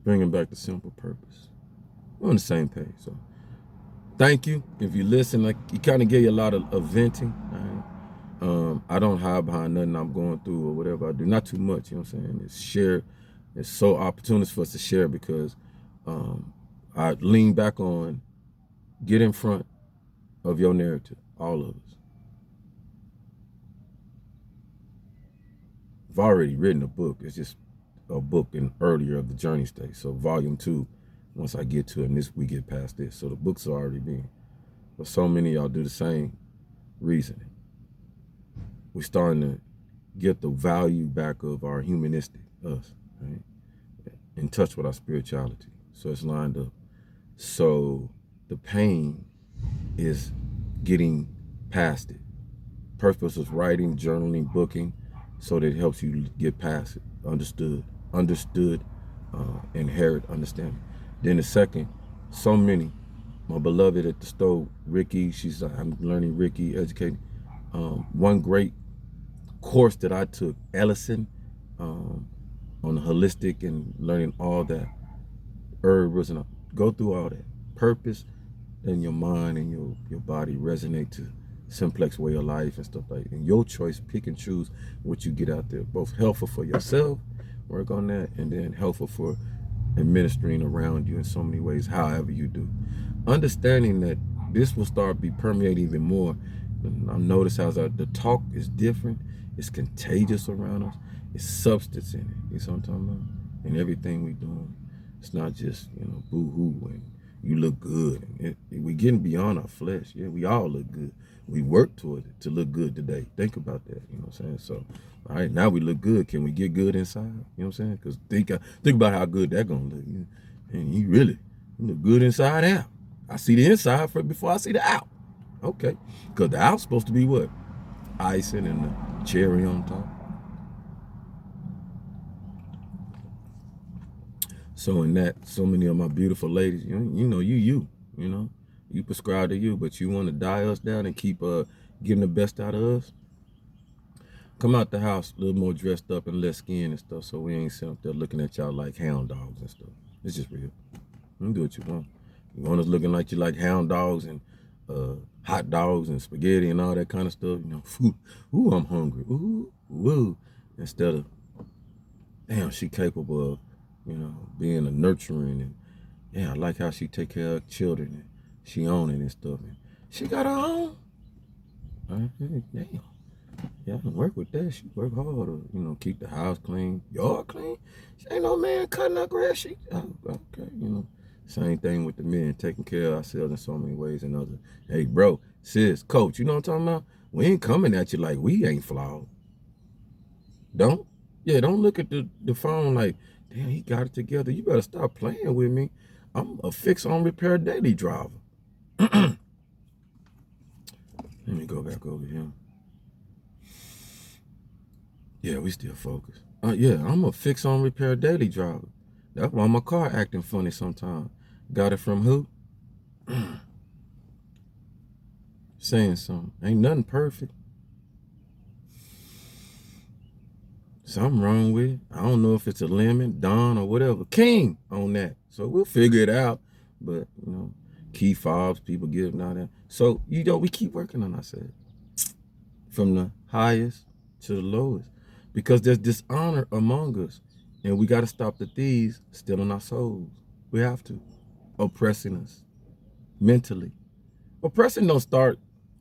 Bringing back the simple purpose. We're on the same page. So thank you. If you listen, like, you kind of gave you a lot of venting. Right? I don't hide behind nothing I'm going through or whatever I do. Not too much, you know what I'm saying? It's share. It's so opportunist for us to share because I lean back on, get in front of your narrative, all of us. I've already written a book. It's just a book in earlier of the journey stage. So volume 2, once I get to it, and we get past this. So the book's already been. But so many of y'all do the same reasoning. We're starting to get the value back of our humanistic, us, right? In touch with our spirituality. So it's lined up. So the pain is getting past it. Purpose is writing, journaling, booking, so that it helps you get past it. Understood, inherit understanding. Then the second, so many, my beloved at the stove, Ricky, I'm learning Ricky, educating. One great course that I took, Ellison, on the holistic and learning all that, herbs, and go through all that. Purpose, then your mind and your body resonate to simplex way of life and stuff like that. And your choice, pick and choose what you get out there, both helpful for yourself, work on that, and then helpful for administering around you in so many ways, however you do. Understanding that this will start be permeating even more. I notice how the talk is different. It's contagious around us. It's substance in it. You know what I'm talking about? In everything we doing. It's not just, boo-hoo and you look good. We getting beyond our flesh. Yeah, we all look good. We work toward it to look good today. Think about that, you know what I'm saying? So, all right, now we look good. Can we get good inside? You know what I'm saying? Because think about how good that gonna look. And you look good inside out. I see the inside before I see the out. Okay, because the out's supposed to be what? Icing and the cherry on top. So in that, so many of my beautiful ladies, you prescribe to you, but you want to die us down and keep getting the best out of us. Come out the house a little more dressed up and less skin and stuff, so we ain't sitting up there looking at y'all like hound dogs and stuff. It's just real. You can do what you want. You want us looking like you like hound dogs and hot dogs and spaghetti and all that kind of stuff. Ooh, I'm hungry. Ooh, woo. Instead of, damn, she capable of, being a nurturing and, yeah, I like how she take care of children and she own it and stuff. And she got her own. Damn. Yeah, I can work with that. She work hard to, keep the house clean, yard clean. She ain't no man cutting her grass. Okay, Same thing with the men, taking care of ourselves in so many ways and others. Hey, bro, sis, coach, you know what I'm talking about? We ain't coming at you like we ain't flawed. Don't look at the phone like, damn, he got it together. You better stop playing with me. I'm a fix on repair daily driver. Let me go back over here. Yeah, we still focused. Yeah, I'm a fix on repair daily driver. That's why my car acting funny sometimes. Got it from who? Saying something. Ain't nothing perfect. Something wrong with it. I don't know if it's a lemon, Don, or whatever. King on that. So we'll figure it out. But, key fobs, people give and all that. So, we keep working on ourselves. From the highest to the lowest. Because there's dishonor among us. And we got to stop the thieves stealing our souls. We have to. Oppressing us. Mentally. Oppressing don't start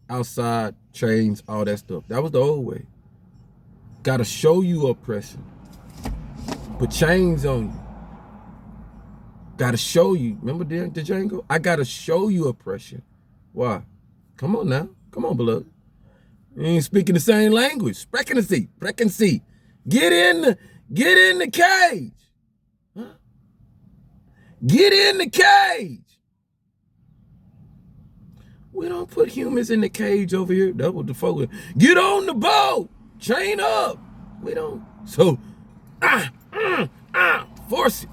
outside, chains, all that stuff. That was the old way. Got to show you oppression. Put chains on you. Got to show you. Remember the Django? I got to show you oppression. Why? Come on now. Come on, beloved. You ain't speaking the same language. Pregnancy. Get in the cage. Huh? Get in the cage. We don't put humans in the cage over here. That's what the folks. Get on the boat. Chain up. We don't. So, force it.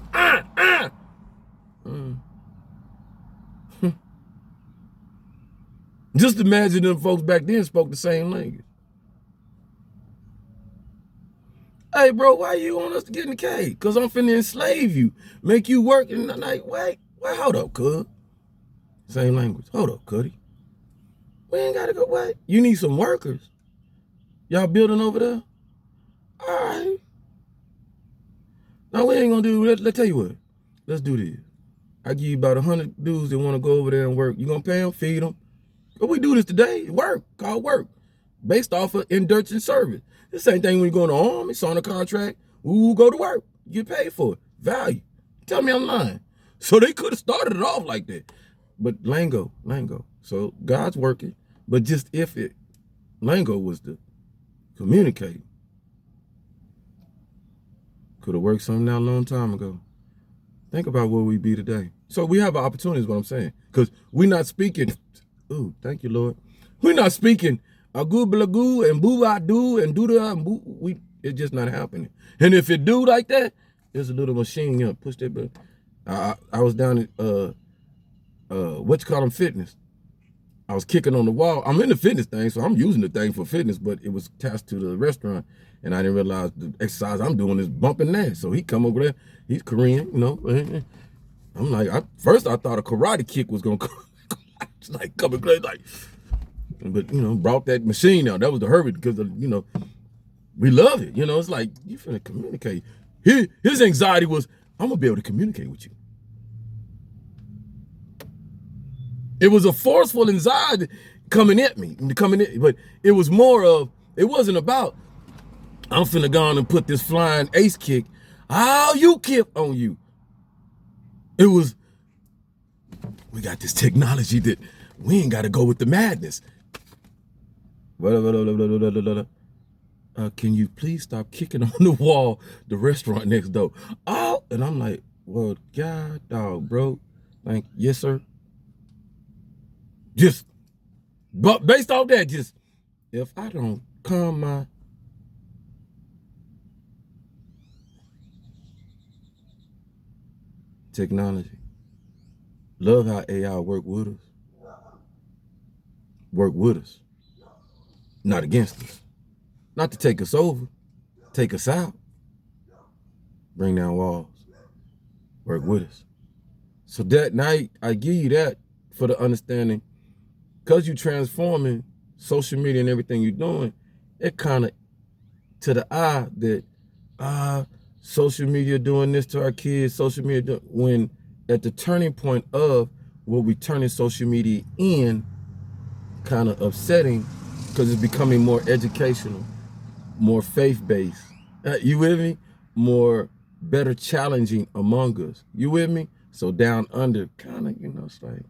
Just imagine them folks back then spoke the same language. Hey, bro, why you want us to get in the cage? Because I'm finna enslave you. Make you work. And I'm like, wait, hold up, cuz. Same language. Hold up, cuddy. We ain't got to go, what? You need some workers. Y'all building over there? All right. Now, we ain't going to do, let's tell you what. Let's do this. I give you about 100 dudes that want to go over there and work. You going to pay them, feed them. But we do this today. Work. Called work. Based off of indentured service. The same thing when you go in the army, sign a contract. Ooh, go to work. You get paid for it. Value. Tell me I'm lying. So they could have started it off like that. But lingo. So God's working. But just if lingo was to communicate. Could have worked something out a long time ago. Think about where we be today. So we have an opportunity is what I'm saying. Because we're not speaking. Ooh, thank you, Lord. We're not speaking agoo blagoo and boo I do and do da and boo. It's just not happening. And if it do like that, there's a little machine, push that button. I was down at fitness. I was kicking on the wall. I'm in the fitness thing, so I'm using the thing for fitness, but it was attached to the restaurant, and I didn't realize the exercise I'm doing is bumping that. So he come over there. He's Korean, I'm like, first I thought a karate kick was gonna come. It's like coming crazy, like, but brought that machine out. That was the Herbert because we love it. It's like you finna communicate. His anxiety was, I'm gonna be able to communicate with you. It was a forceful anxiety coming at me, but it was more of, it wasn't about, I'm finna go on and put this flying ace kick, you kick on you. It was, we got this technology that we ain't got to go with the madness. Can you please stop kicking on the wall, the restaurant next door? Oh, and I'm like, well, God, dog, bro. Like, yes, sir. Just, but based off that, just, if I don't calm my technology, love how AI work with us, not against us, not to take us over, take us out, bring down walls, work with us. So that night, I give you that for the understanding, because you transforming social media and everything you're doing, it kind of, to the eye, that social media doing this to our kids, social media when at the turning point of what we turning social media in, kind of upsetting, because it's becoming more educational, more faith-based. You with me? More better challenging among us. You with me? So down under, kind of, it's like,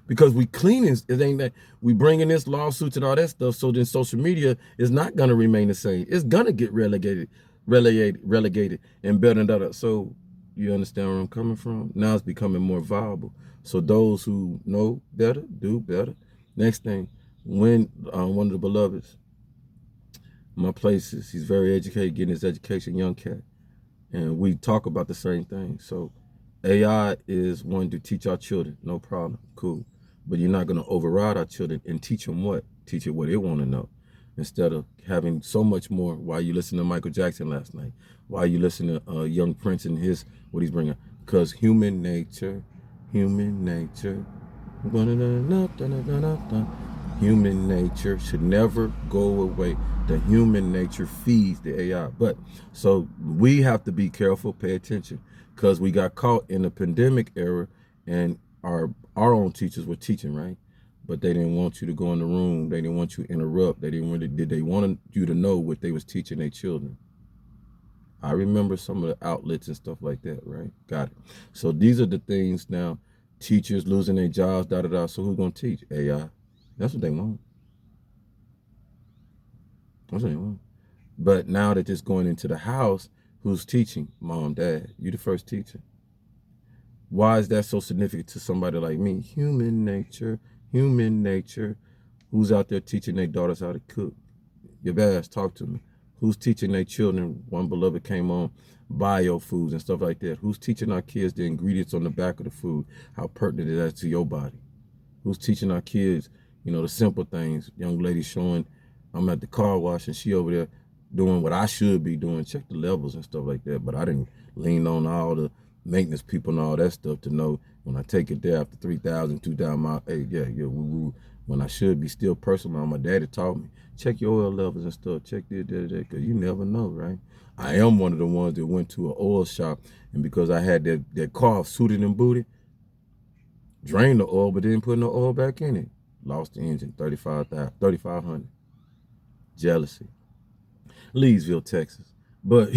because we cleaning, it ain't that we bringing this lawsuits and all that stuff. So then social media is not gonna remain the same. It's gonna get relegated, and better and better. So you understand where I'm coming from? Now it's becoming more viable. So those who know better do better. Next thing, when one of the beloveds, my places, he's very educated, getting his education, young cat, and we talk about the same thing. So AI is one to teach our children, no problem, cool, but you're not going to override our children and teach them what? Teach it what they want to know, instead of having so much more. Why you listen to Michael Jackson last night? Why you listen to Young Prince and his, what he's bringing? Because human nature, human nature, human nature should never go away. The human nature feeds the AI. But so we have to be careful, pay attention, because we got caught in the pandemic era, and our own teachers were teaching, right? But they didn't want you to go in the room. They didn't want you to interrupt. They didn't really, did they want you to know what they was teaching their children? I remember some of the outlets and stuff like that, right? Got it. So these are the things now. Teachers losing their jobs, da-da-da. So who's going to teach? AI. That's what they want. That's what they want. But now that it's going into the house, who's teaching? Mom, dad. You the first teacher. Why is that so significant to somebody like me? Human nature, human nature. Who's out there teaching their daughters how to cook? Your bass, talk to me. Who's teaching their children? One beloved came on bio foods and stuff like that. Who's teaching our kids the ingredients on the back of the food, how pertinent it is to your body? Who's teaching our kids, the simple things? Young lady showing, I'm at the car wash and she over there doing what I should be doing, check the levels and stuff like that. But I didn't lean on all the maintenance people and all that stuff to know when I take it there after 3,000, 2,000 miles, hey, yeah, woo-woo, when I should be still personal. My daddy taught me, check your oil levels and stuff, check this, because you never know, right? I am one of the ones that went to an oil shop, and because I had that car suited and booted, drained the oil, but didn't put no oil back in it. Lost the engine, 3,500. Jealousy. Leesville, Texas. But,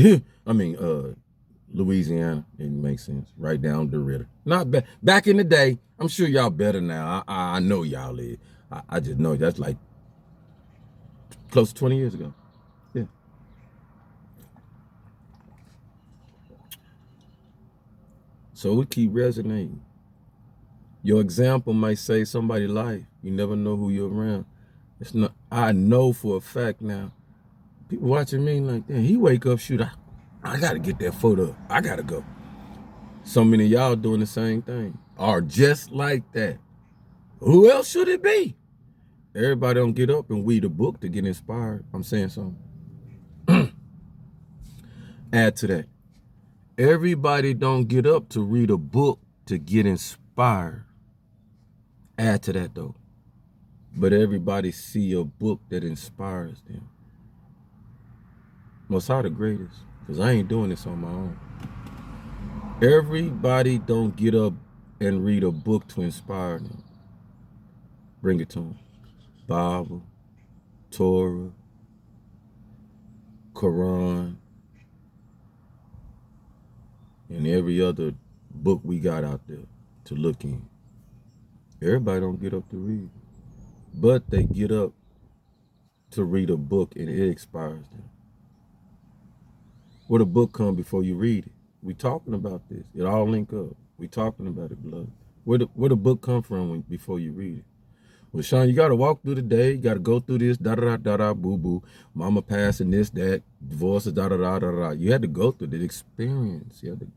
Louisiana, it makes sense. Right down the river. Not back in the day. I'm sure y'all better now. I know y'all is. I just know that's like close to 20 years ago. Yeah. So it keep resonating. Your example might save somebody's life. You never know who you're around. It's not. I know for a fact now. People watching me like, damn, he wake up, shoot. I gotta get that photo. I gotta go. So many of y'all doing the same thing, or just like that. Who else should it be? Everybody don't get up and read a book to get inspired. I'm saying something. Add to that. Everybody don't get up to read a book to get inspired. Add to that though. But everybody see a book that inspires them. Most High the greatest, because I ain't doing this on my own. Everybody don't get up and read a book to inspire them. Bring it to them. Bible, Torah, Quran, and every other book we got out there to look in. Everybody don't get up to read, but they get up to read a book and it inspires them. Where the book come before you read it. We talking about this. It all link up. We talking about it, blood. Where the book come from before you read it? Well, Sean, you got to walk through the day. You got to go through this, da-da-da-da-da, boo-boo. Mama passing this, that, divorces, da-da-da-da-da. You had to go through the experience. You had to...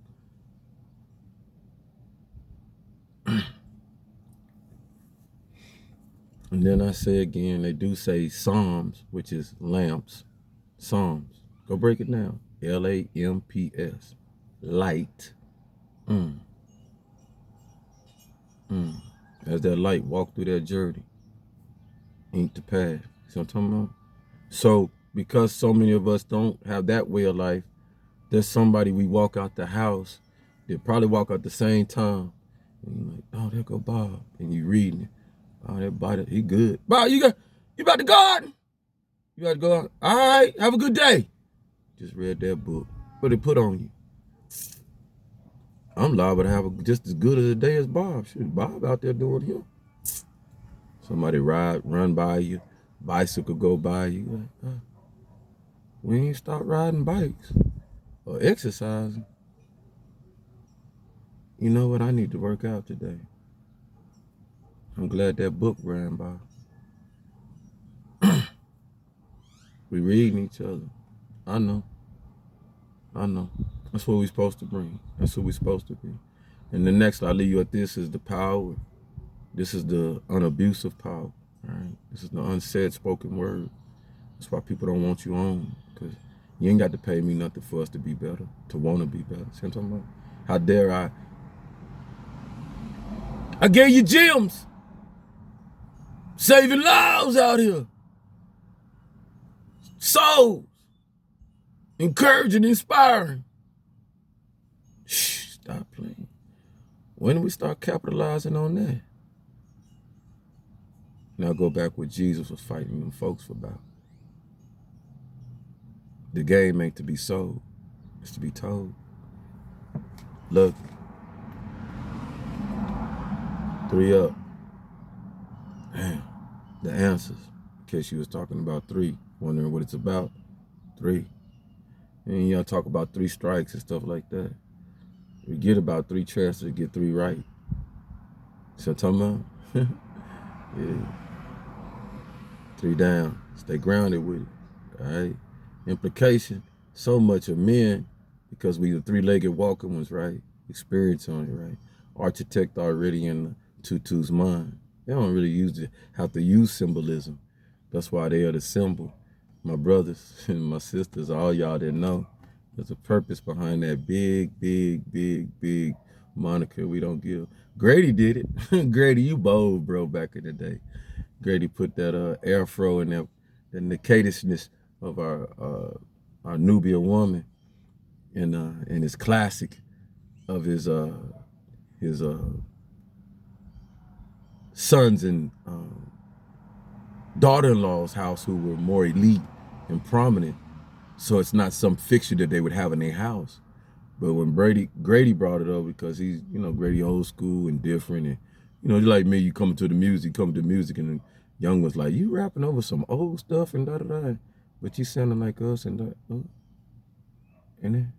And then I say again, they do say Psalms, which is lamps. Psalms. Go break it down. L-A-M-P-S. Light. As that light walk through that journey, ain't the path. See what I'm talking about? So, because so many of us don't have that way of life, there's somebody we walk out the house, they probably walk out the same time. And you're like, oh, there go Bob. And you reading it. Oh, that body, he good. Bob, you about to garden? You about to go out? All right, have a good day. Just read that book. What it put on you? I'm liable to have just as good as a day as Bob. Shoot, Bob out there doing him. Somebody run by you, bicycle go by you. Like, we ain't start riding bikes or exercising. You know what? I need to work out today. I'm glad that book ran by. We reading each other. I know. That's what we're supposed to bring. That's what we're supposed to be. And the next I leave you at this is the power. This is the unabusive power, right? This is the unsaid spoken word. That's why people don't want you on, because you ain't got to pay me nothing for us to be better, to want to be better. See what I'm talking about? How dare I gave you gems, saving lives out here, souls, encouraging, inspiring. Shh, stop playing. When do we start capitalizing on that? Now go back what Jesus was fighting them folks for about. The game ain't to be sold, it's to be told. Look, 3 up. Damn, the answers. In case you was talking about 3, wondering what it's about. 3. And y'all talk about 3 strikes and stuff like that. We get about 3 chances to get 3 right. So I'm talking about? Yeah. 3 down. Stay grounded with it. All right. Implication. So much of men, because we the 3-legged walking ones, right? Experience on it, right? Architect already in the tutu's mind. They don't really have to use symbolism. That's why they are the symbol. My brothers and my sisters, all y'all that know, there's a purpose behind that big moniker we don't give. Grady did it. Grady, you bold, bro, back in the day. Grady put that afro and that the nicatousness of our Nubian woman in his classic of his sons and daughter-in-law's house who were more elite and prominent. So it's not some fixture that they would have in their house. But when Grady brought it up, because he's, Grady old school and different, and just like me, you come to the music, and Young was like, you rapping over some old stuff and da-da-da, but you sounding like us and that. And then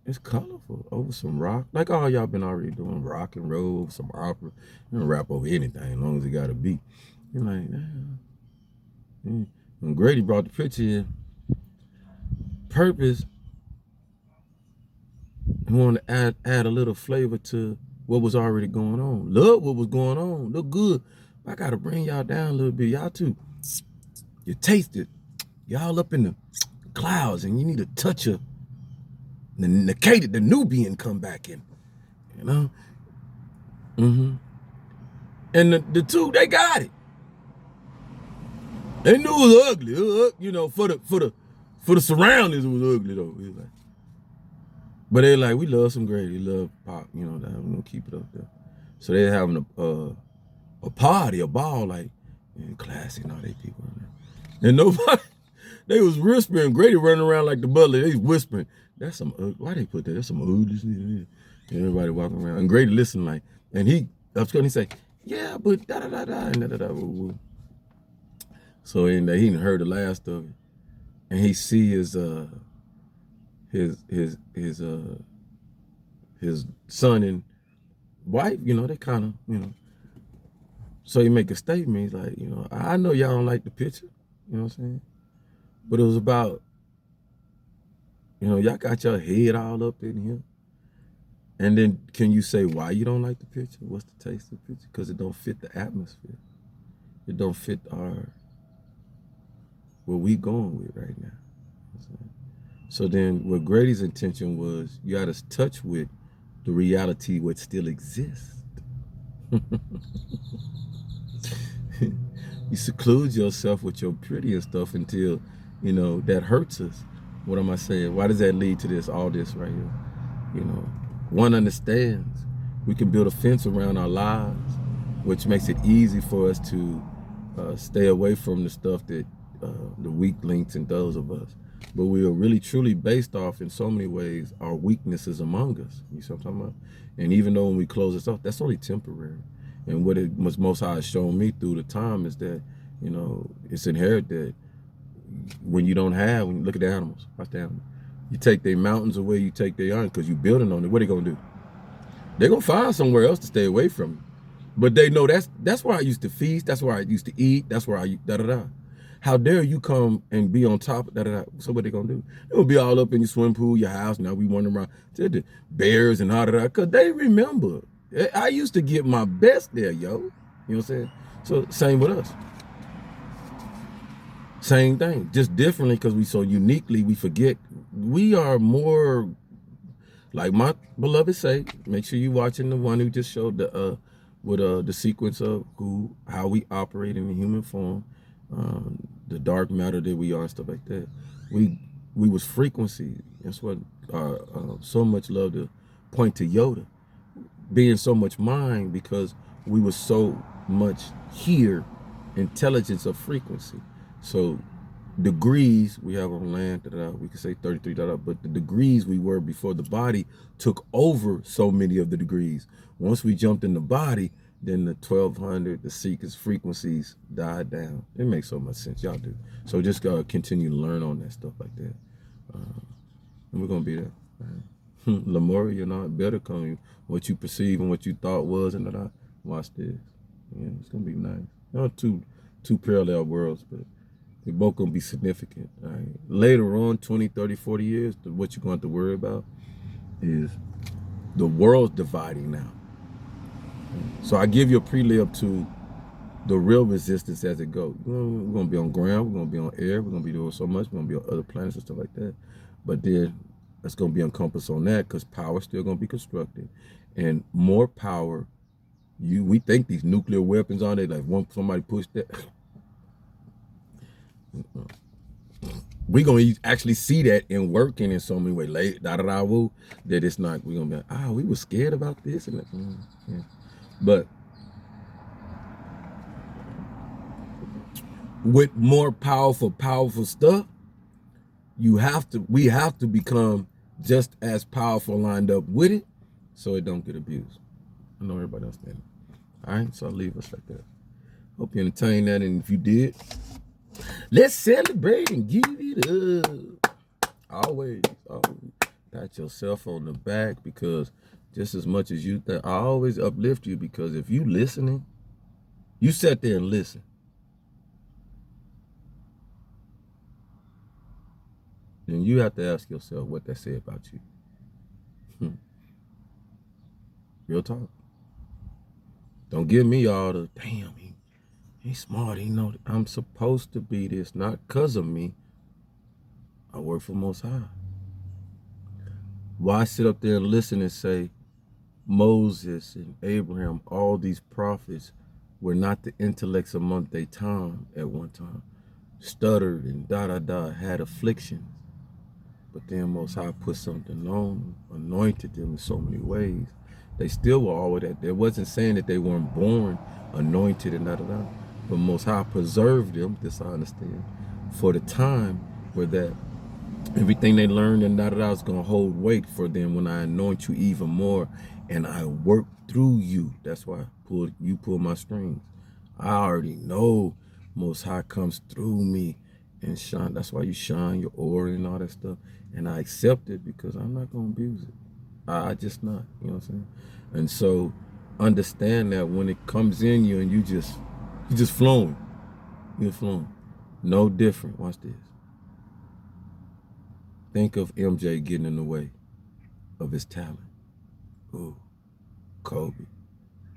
it's colorful over some rock. Like all y'all been already doing, rock and roll, some opera. You don't rap over anything as long as it got a beat. You're like, nah. When Grady brought the picture in, purpose, he wanted to add a little flavor to what was already going on. Love what was going on. Look good. I got to bring y'all down a little bit. Y'all too. You taste it. Y'all up in the clouds and you need a touch of the Nubian come back in. And the two, they got it. They knew it was ugly. For the surroundings, it was ugly though. But they like, we love some Grady, love pop, that we're gonna keep it up there. So they're having a party, a ball, like, classy and all they people in there. And They was whispering. Grady running around like the butler. They was whispering. That's some. Why they put that? That's some ugly shit. Everybody walking around, and Grady listened like, and he upscale. He say, "Yeah, but da da da da and da da da." Woo, woo. So in there, he didn't heard the last of it, and he see his his his son and wife. You know, they kind of So he make a statement. He's like, I know y'all don't like the picture. You know what I'm saying? But it was about, y'all got your head all up in here. And then can you say why you don't like the picture? What's the taste of the picture? Because it don't fit the atmosphere. It don't fit what we going with right now. So then what Grady's intention was, you got to touch with the reality what still exists. You seclude yourself with your pretty and stuff until, that hurts us. What am I saying? Why does that lead to all this right here? One understands we can build a fence around our lives, which makes it easy for us to stay away from the stuff that the weak links and those of us. But we are really truly based off in so many ways our weaknesses among us. You see what I'm talking about? And even though when we close this off, that's only temporary. And what it was Most High has shown me through the time is that, it's inherent that when you look at the animals, watch the animals. You take their mountains away, you take their iron, because you're building on it. What are they gonna do? They're gonna find somewhere else to stay away from you. But they know that's where I used to feast, that's where I used to eat, that's where I da-da-da. How dare you come and be on top of da-da-da? So what they gonna do? They're gonna be all up in your swimming pool, your house. Now we wandering around to the bears and da-da-da, because they remember. I used to get my best there, yo. You know what I'm saying? So same with us. Same thing, just differently, because we so uniquely, we forget we are more, like my beloved say, make sure you watching the one who just showed the sequence of how we operate in the human form, the dark matter that we are and stuff like that. We was frequency. That's what so much love to point to Yoda being so much mind, because we were so much here, intelligence of frequency. So degrees we have on land, we can say 33, but the degrees we were before the body took over so many of the degrees. Once we jumped in the body, then the 1200, the seekers frequencies died down. It makes so much sense. Y'all do. So just continue to learn on that stuff like that. And we're going to be there. Lamora, you're not better coming. What you perceive and what you thought was, and watch this. Yeah, it's going to be nice. Not two parallel worlds, but they both going to be significant. All right. Later on, 20, 30, 40 years, what you're going to have to worry about is the world's dividing now. So I give you a prelib to the real resistance as it goes. We're going to be on ground, we're going to be on air, we're going to be doing so much, we're going to be on other planets and stuff like that. But then that's going to be encompassed on that, because power is still going to be constructed. And more power, we think these nuclear weapons on it, like somebody pushed that. We're going to actually see that in working in so many ways. That it's not, we're going to be like, we were scared about this. And that. Yeah. But with more powerful stuff, we have to become just as powerful lined up with it, so it don't get abused. I know everybody understands. All right, so I'll leave us like that. Hope you entertained that, and if you did, let's celebrate and give it up. Always pat yourself on the back, because just as much as I always uplift you, because if you listening, you sit there and listen. Then you have to ask yourself what that said about you. Real talk. Don't give me all the, damn, he's smart, he know I'm supposed to be this, not because of me. I work for Most High. Why sit up there and listen and say Moses and Abraham, all these prophets, were not the intellects among their time at one time, stuttered and had afflictions, but then Most High put something on, anointed them in so many ways. They still were all of that. They wasn't saying that they weren't born anointed and but Most High preserved them, this I understand, for the time where that everything they learned and that is going to hold weight for them when I anoint you even more and I work through you. That's why you pull my strings. I already know Most High comes through me and shine. That's why you shine your aura and all that stuff. And I accept it because I'm not going to abuse it. I just not, you know what I'm saying? And so understand that when it comes in you and you just flowing. You're flowing. No different. Watch this. Think of MJ getting in the way of his talent. Ooh, Kobe,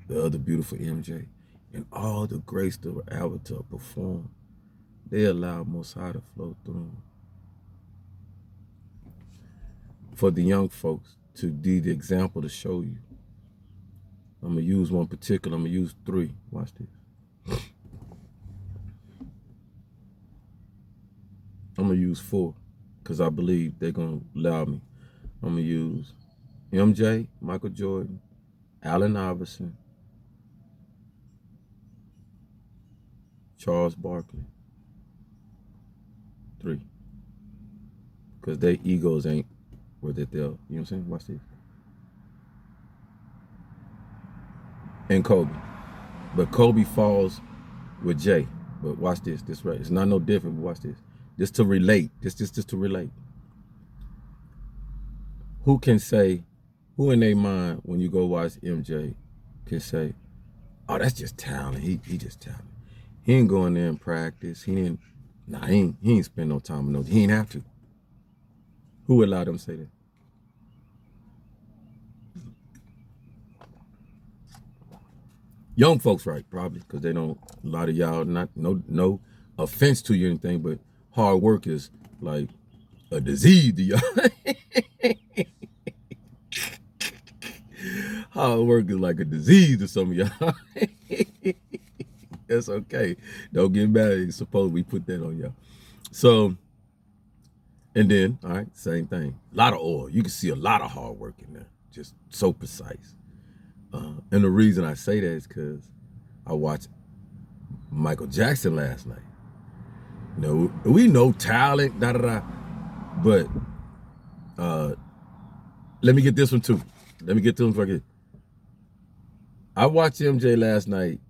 the other beautiful MJ, and all the grace that were able to perform. They allowed Most High to flow through them. For the young folks to be the example to show you. I'm going to use one particular. I'm going to use 3. Watch this. I'm going to use 4 because I believe they're going to allow me. I'm going to use MJ, Michael Jordan, Allen Iverson, Charles Barkley. 3. Because their egos ain't where they're, you know what I'm saying? Watch this. And Kobe. But Kobe falls with Jay. But watch this. This right. It's not no different, but watch this. Just to relate. Just to relate. Who can say, who in their mind, when you go watch MJ, can say, oh, that's just talent. He just talent. He ain't going there and practice. He ain't spend no time with no, he ain't have to. Who allowed them to say that? Young folks, right, probably, because they don't, a lot of y'all, no offense to you or anything, but hard work is like a disease to y'all. Hard work is like a disease to some of y'all. That's okay. Don't get mad. Suppose we put that on y'all. So, and then, all right, same thing. A lot of oil. You can see a lot of hard work in there. Just so precise. And the reason I say that is because I watched Michael Jackson last night. You know, we know talent, but let me get this one too. Let me get to him. I watched MJ last night,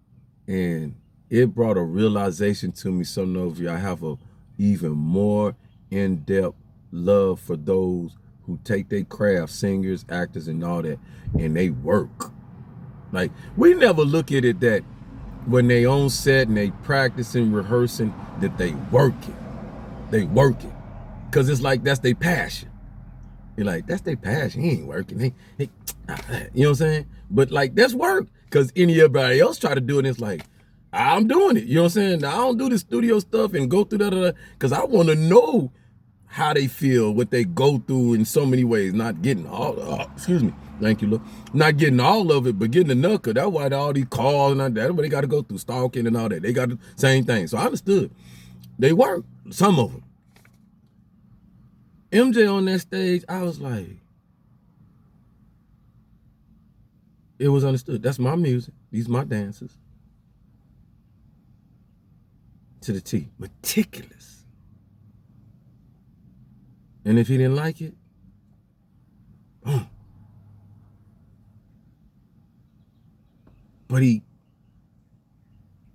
and it brought a realization to me. Some of you, I have a even more in-depth love for those who take their craft, singers, actors, and all that, and they work. Like, we never look at it that when they on set and they practicing, rehearsing, that they working. They working. Because it's like that's their passion. You're like, that's their passion. He ain't working. You know what I'm saying? But like, that's work. Because anybody else try to do it, and it's like, I'm doing it. You know what I'm saying? I don't do the studio stuff and go through that because I want to know how they feel, what they go through in so many ways. Not getting all, excuse me, thank you, look. Not getting all of it, but getting enough. Cause that's why all these calls and all that, everybody got to go through stalking and all that. They got the same thing. So I understood. They work, some of them. MJ on that stage, I was like, it was understood. That's my music. These my dancers. To the T. Meticulous. And if he didn't like it, boom. But he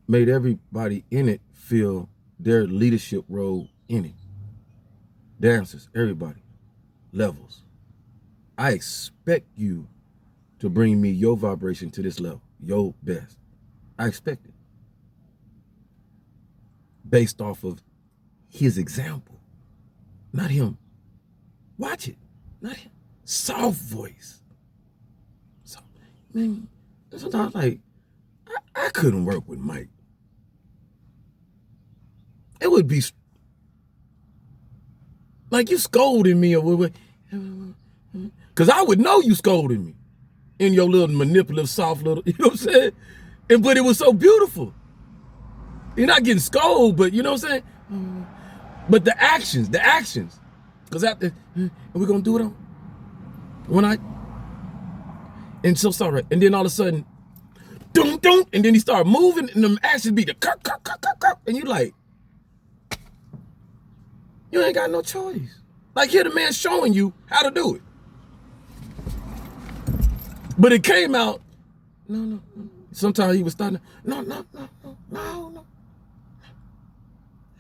made everybody in it feel their leadership role in it. Dancers, everybody, levels. I expect you to bring me your vibration to this level, your best. I expect it. Based off of his example, not him. Watch it, not him. Soft voice. So, man, sometimes like, I couldn't work with Mike. It would be like you scolding me or what, because I would know you scolding me in your little manipulative, soft little, you know what I'm saying? But it was so beautiful. You're not getting scolded, but you know what I'm saying? But the actions. Because after, we're going to do it on one night. And so sorry. And then all of a sudden, dum, dum, and then he started moving, and the actions be the and you like, You ain't got no choice. Like here the man showing you how to do it. But it came out, no. Sometimes he was starting, no. Let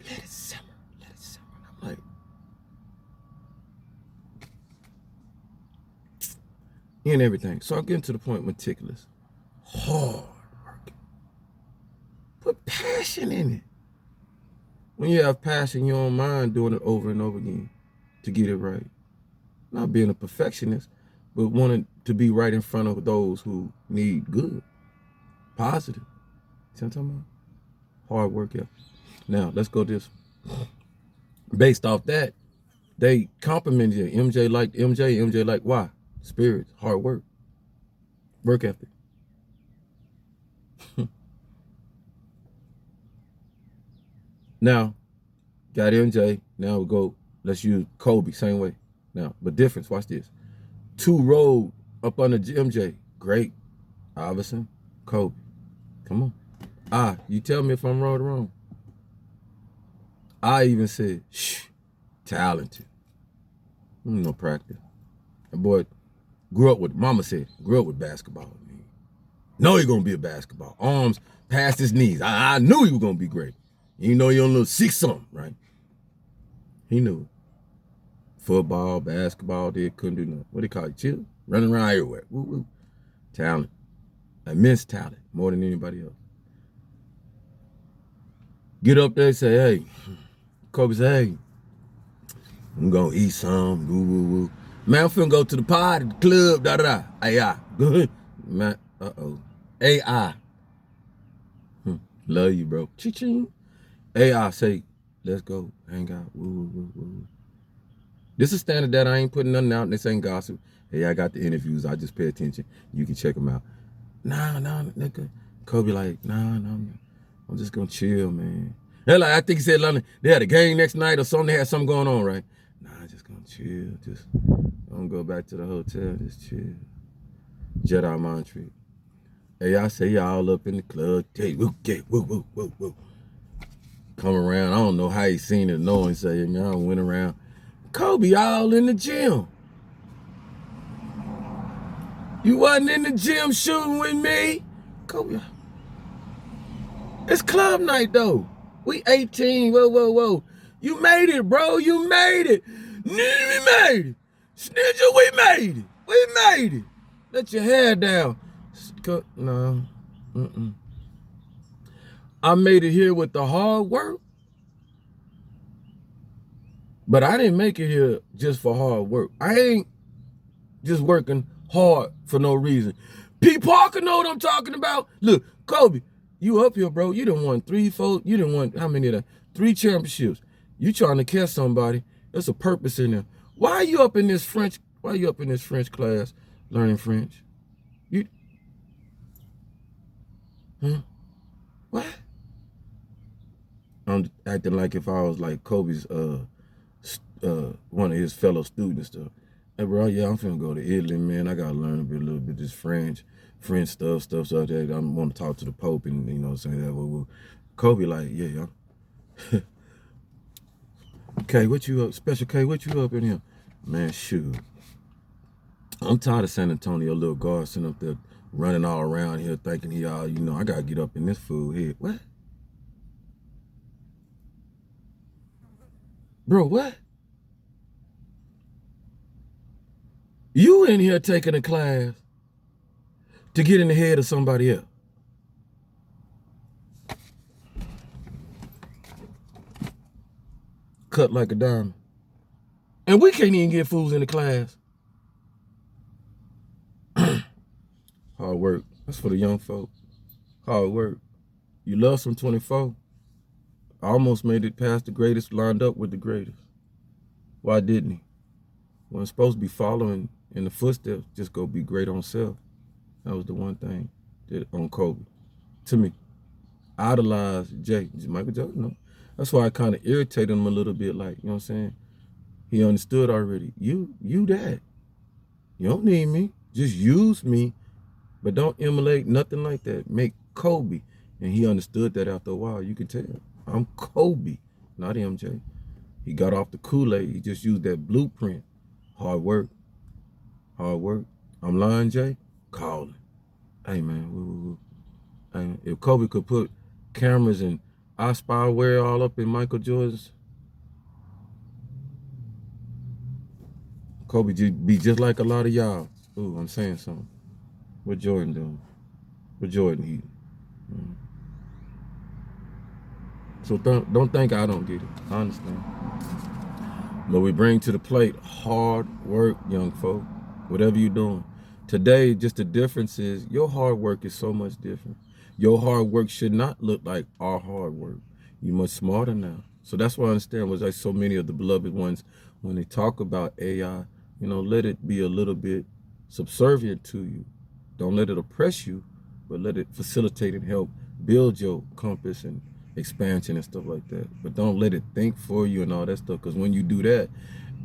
it simmer. I'm like, and everything. So I'm getting to the point, meticulous, hard working. Put passion in it. When you have passion, you don't mind doing it over and over again to get it right. Not being a perfectionist, but wanting to be right in front of those who need good, positive. See what I'm talking about? Hard work, yeah. Now, let's go this. Based off that, they complimented you. MJ liked MJ. MJ liked why? Spirit, hard work ethic. Now, got MJ. Now we go, let's use Kobe, same way. Now, but difference, watch this. Two rolled up under MJ. Great. Iverson, Kobe. Come on. You tell me if I'm wrong or wrong. I even said, talented. No practice. That boy grew up with, mama said, grew up with basketball. Man. Know he gonna be a basketball. Arms past his knees. I knew he was gonna be great. You know he on a little 6-something, right? He knew it. Football, basketball, they couldn't do nothing. What do they call it? Chill? Running around everywhere. Woo, woo. Talent. Immense talent. More than anybody else. Get up there and say, hey. Kobe say, hey, I'm gonna eat some. Woo, woo, woo. Man, I'm finna go to the party, the club, da-da-da. AI. Good. Man, AI. Love you, bro. Ching. AI say, let's go. Hang out. Woo. This is standard that I ain't putting nothing out. This ain't gossip. Hey, I got the interviews. I just pay attention. You can check them out. Nah, nigga. Kobe like, nah, I'm just gonna chill, man. They're like, I think he said London, they had a game next night or something. They had something going on, right? Nah, just gonna chill. Just don't go back to the hotel. Just chill. Jedi mind trick. Hey, I say y'all up in the club. Hey, woo. Come around. I don't know how he seen it. No one say, y'all went around. Kobe all in the gym. You wasn't in the gym shooting with me? Kobe. It's club night though. We 18. Whoa. You made it, bro. You made it. We made it. Snitcher, we made it. We made it. Let your hair down. No. I made it here with the hard work. But I didn't make it here just for hard work. I ain't just working hard for no reason. P. Parker know what I'm talking about. Look, Kobe, you up here, bro. You done won 3, 4, you done won, how many of that? 3 championships. You trying to catch somebody. There's a purpose in there. Why are you up in this French class learning French? What? I'm acting like if I was like Kobe's one of his fellow students stuff. Hey bro, yeah, I'm finna go to Italy, man. I gotta learn a little bit of this French stuff so that I want to talk to the Pope and you know saying that. Kobe like, yeah. K, what you up? Special K, what you up in here? Man, shoot. I'm tired of San Antonio little guard sitting up there running all around here thinking he all, I gotta get up in this fool head. What? Bro, what? You in here taking a class to get in the head of somebody else. Cut like a diamond. And we can't even get fools in the class. Hard work. That's for the young folk. Hard work. You lost from 24. I almost made it past the greatest, lined up with the greatest. Why didn't he? Wasn't supposed to be following in the footsteps, just go be great on self. That was the one thing that on Kobe. To me, idolized Michael Jordan. No. That's why I kind of irritated him a little bit, like, you know what I'm saying? He understood already. You that. You don't need me. Just use me, but don't emulate nothing like that. Make And he understood that after a while. You can tell. I'm Kobe, not MJ. He got off the Kool-Aid. He just used that blueprint. Hard work, hard work. I'm lying, Jay? Calling. Hey, man. Woo. Hey, if Kobe could put cameras and I Spy wear all up in Michael Jordan's, Kobe be just like a lot of y'all. Ooh, I'm saying something. What Jordan doing? What Jordan eating? So don't think I don't get it. I understand. But we bring to the plate hard work, young folk. Whatever you're doing. Today, just the difference is your hard work is so much different. Your hard work should not look like our hard work. You're much smarter now. So that's why I understand was like so many of the beloved ones, when they talk about AI, let it be a little bit subservient to you. Don't let it oppress you, but let it facilitate and help build your compass and expansion and stuff like that. But don't let it think for you and all that stuff, because when you do that,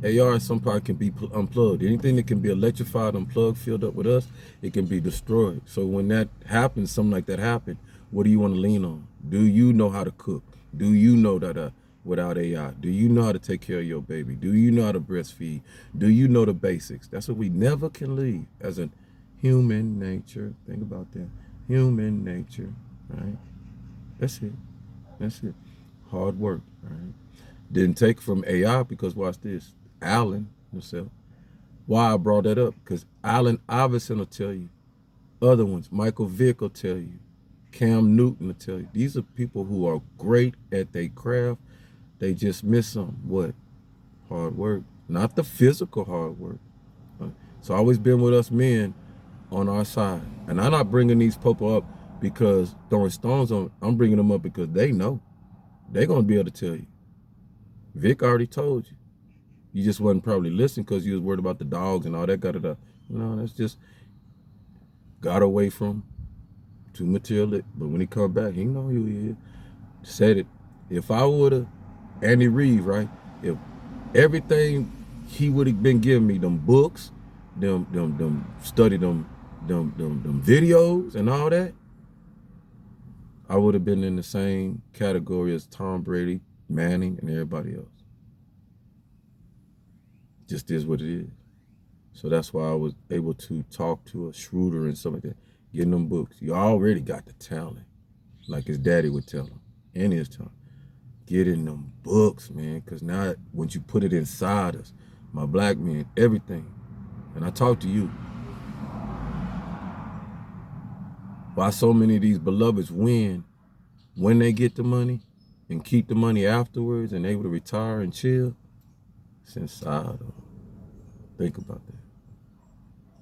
AR at some part can be unplugged. Anything that can be electrified, unplugged, filled up with us, it can be destroyed. So when that happens, something like that happens, what do you want to lean on? Do you know how to cook? Do you know that without AI? Do you know how to take care of your baby? Do you know how to breastfeed? Do you know the basics? That's what we never can leave as a human nature. Think about that. Human nature, right? That's it. That's it. Hard work, right? Didn't take from AI because watch this. Allen himself. Why I brought that up? Because Allen Iverson will tell you. Other ones, Michael Vick will tell you. Cam Newton will tell you. These are people who are great at their craft. They just miss some. What? Hard work. Not the physical hard work. It's always been with us men on our side. And I'm not bringing these people up because throwing stones on. I'm bringing them up because they know. They're going to be able to tell you. Vic already told you. You just wasn't probably listening because you was worried about the dogs and all that. That's just got away from too material. But when he come back, he know who he is. Said it. If I would have, Andy Reid, right? If everything he would have been giving me, them books, them study them videos and all that, I would have been in the same category as Tom Brady, Manning, and everybody else. Just is what it is. So that's why I was able to talk to a Schroeder and stuff like that. Getting them books. You already got the talent. Like his daddy would tell him. And his time. Get in them books, man. Because now, once you put it inside us, my black men, everything. And I talk to you. Why so many of these beloveds win when they get the money and keep the money afterwards and able to retire and chill? It's inside of them. Think about that.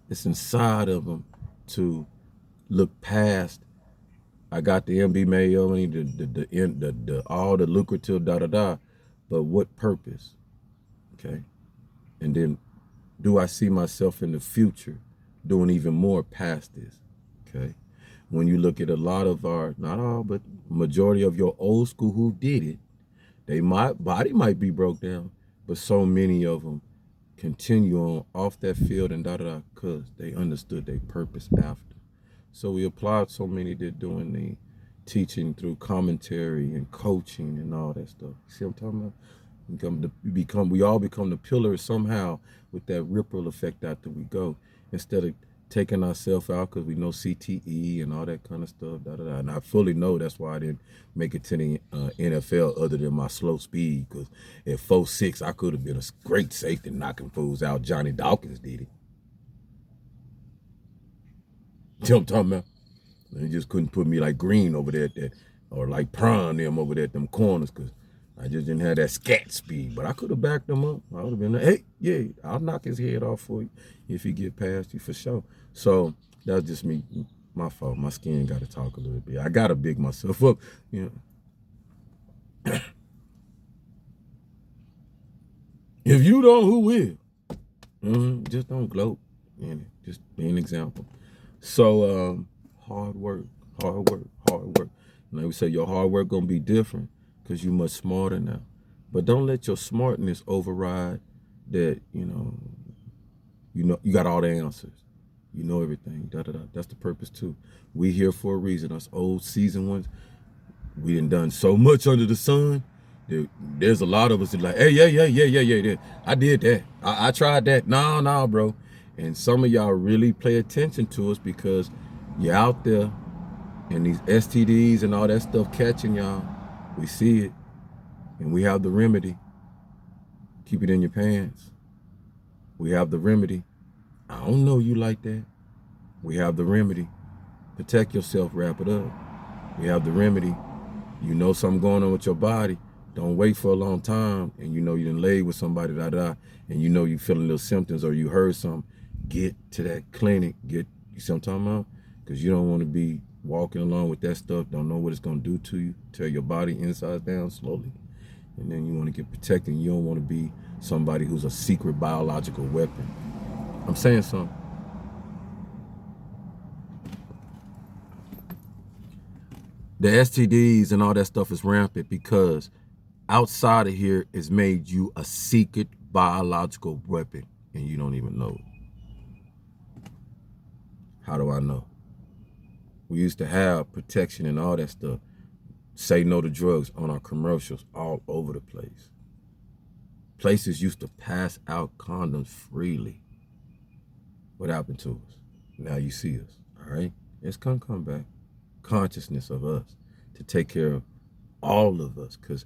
It's inside of them to look past. I got the MB Mayo money, the all the lucrative but what purpose? Okay, and then do I see myself in the future doing even more past this? Okay, when you look at a lot of our, not all, but majority of your old school who did it, body might be broke down, but so many of them continue on off that field and because they understood their purpose after. So we applaud so many that doing the teaching through commentary and coaching and all that stuff. See what I'm talking about? We all become the pillars somehow with that ripple effect after we go, instead of taking ourselves out because we know CTE and all that kind of stuff. And I fully know that's why I didn't make it to the NFL other than my slow speed, because at 4'6", I could have been a great safety knocking fools out. Johnny Dawkins did it. You know what I'm talking about? They just couldn't put me like Green over there or like Prime them over there at them corners, because I just didn't have that scat speed. But I could have backed them up. I would have been like, hey, yeah, I'll knock his head off for you if he get past you for sure. So that's just me, my fault. My skin got to talk a little bit. I got to big myself up, you know. If you don't, who will? Just don't gloat in it. Just be an example. So hard work. Like we say, your hard work gonna be different because you much smarter now. But don't let your smartness override that. You got all the answers. You know everything. That's the purpose too. We here for a reason. Us old seasoned ones, we done so much under the sun. There's a lot of us that like, hey, yeah. I did that. I tried that. No, bro. And some of y'all really pay attention to us because you're out there and these STDs and all that stuff catching y'all. We see it and we have the remedy. Keep it in your pants. We have the remedy. I don't know you like that. We have the remedy. Protect yourself, wrap it up. We have the remedy. You know something going on with your body. Don't wait for a long time and you know you done laid with somebody, and you know you feeling little symptoms or you heard something. Get to that clinic. You see what I'm talking about? Because you don't want to be walking along with that stuff, don't know what it's going to do to you, tear your body inside down slowly. And then you want to get protected. You don't want to be somebody who's a secret biological weapon. I'm saying something. The STDs and all that stuff is rampant because outside of here is made you a secret biological weapon and you don't even know it. How do I know? We used to have protection and all that stuff. Say no to drugs on our commercials all over the place. Places used to pass out condoms freely. What happened to us? Now you see us, all right? It's gonna come back. Consciousness of us to take care of all of us, because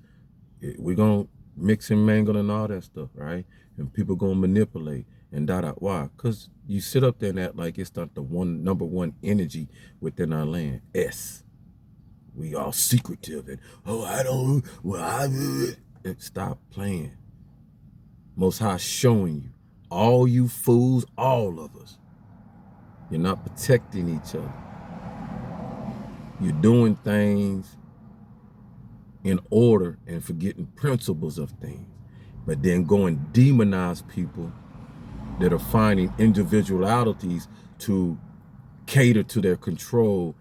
we're gonna mix and mingle and all that stuff, right? And people gonna manipulate and why? Because you sit up there and act like it's not the number one energy within our land. We all secretive and I don't. Well, stop playing. Most High showing you, all you fools, all of us. You're not protecting each other. You're doing things in order and forgetting principles of things, but then go and demonize people that are finding individualities to cater to their control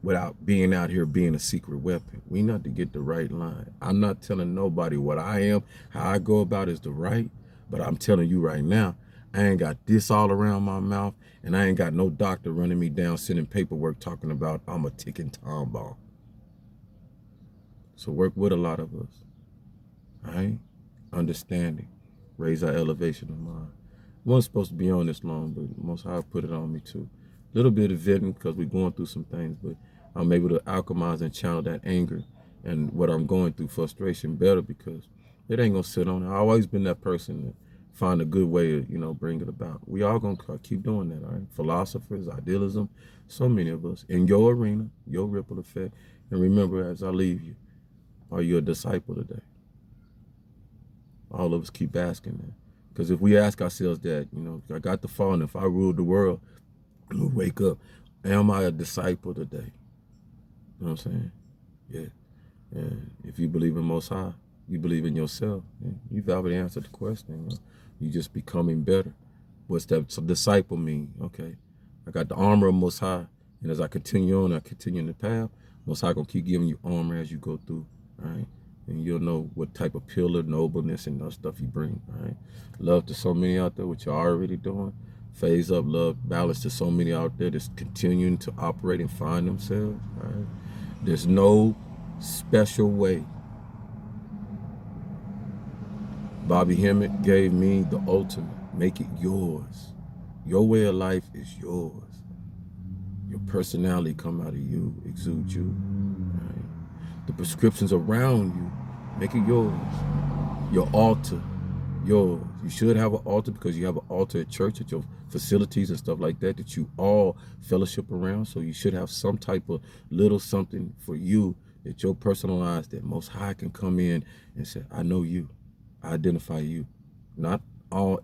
without being out here being a secret weapon. We need to get the right line. I'm not telling nobody what I am, how I go about is the right, but I'm telling you right now, I ain't got this all around my mouth, and I ain't got no doctor running me down, sending paperwork talking about I'm a ticking time bomb. So work with a lot of us, all right? Understanding, raise our elevation of mind. I wasn't supposed to be on this long, but Most High put it on me too. A little bit of venting because we're going through some things, but I'm able to alchemize and channel that anger and what I'm going through, frustration, better, because it ain't gonna sit on it. I've always been that person to find a good way to, bring it about. We all gonna keep doing that, all right? Philosophers, idealism, so many of us in your arena, your ripple effect. And remember, as I leave you, are you a disciple today? All of us keep asking that. Because if we ask ourselves that, I got the fall, and if I ruled the world, we wake up, am I a disciple today? You know what I'm saying? Yeah. And if you believe in Most High, you believe in yourself, you've already answered the question. You just becoming better. What's that disciple mean? Okay, I got the armor of Most High, and as I continue on, I continue in the path, Most High gonna keep giving you armor as you go through, all right? And you'll know what type of pillar, nobleness, and stuff you bring, all right? Love to so many out there, what you're already doing. Phase up, love, balance to so many out there that's continuing to operate and find themselves, all right? There's no special way. Bobby Hemmett gave me the ultimate. Make it yours. Your way of life is yours. Your personality come out of you, exude you. Right? The prescriptions around you, make it yours. Your altar, yours. You should have an altar because you have an altar at church, at your facilities and stuff like that you all fellowship around. So you should have some type of little something for you that you're personalized, that Most High can come in and say, I know you. I identify you. Not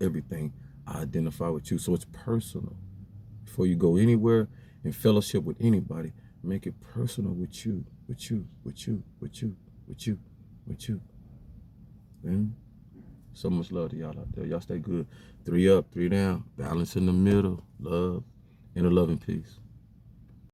everything. I identify with you. So it's personal. Before you go anywhere in fellowship with anybody, make it personal with you, with you, with you, with you, with you, with you. And so much love to y'all out there. Y'all stay good. 3 up, 3 down. Balance in the middle. Love. And a love and peace.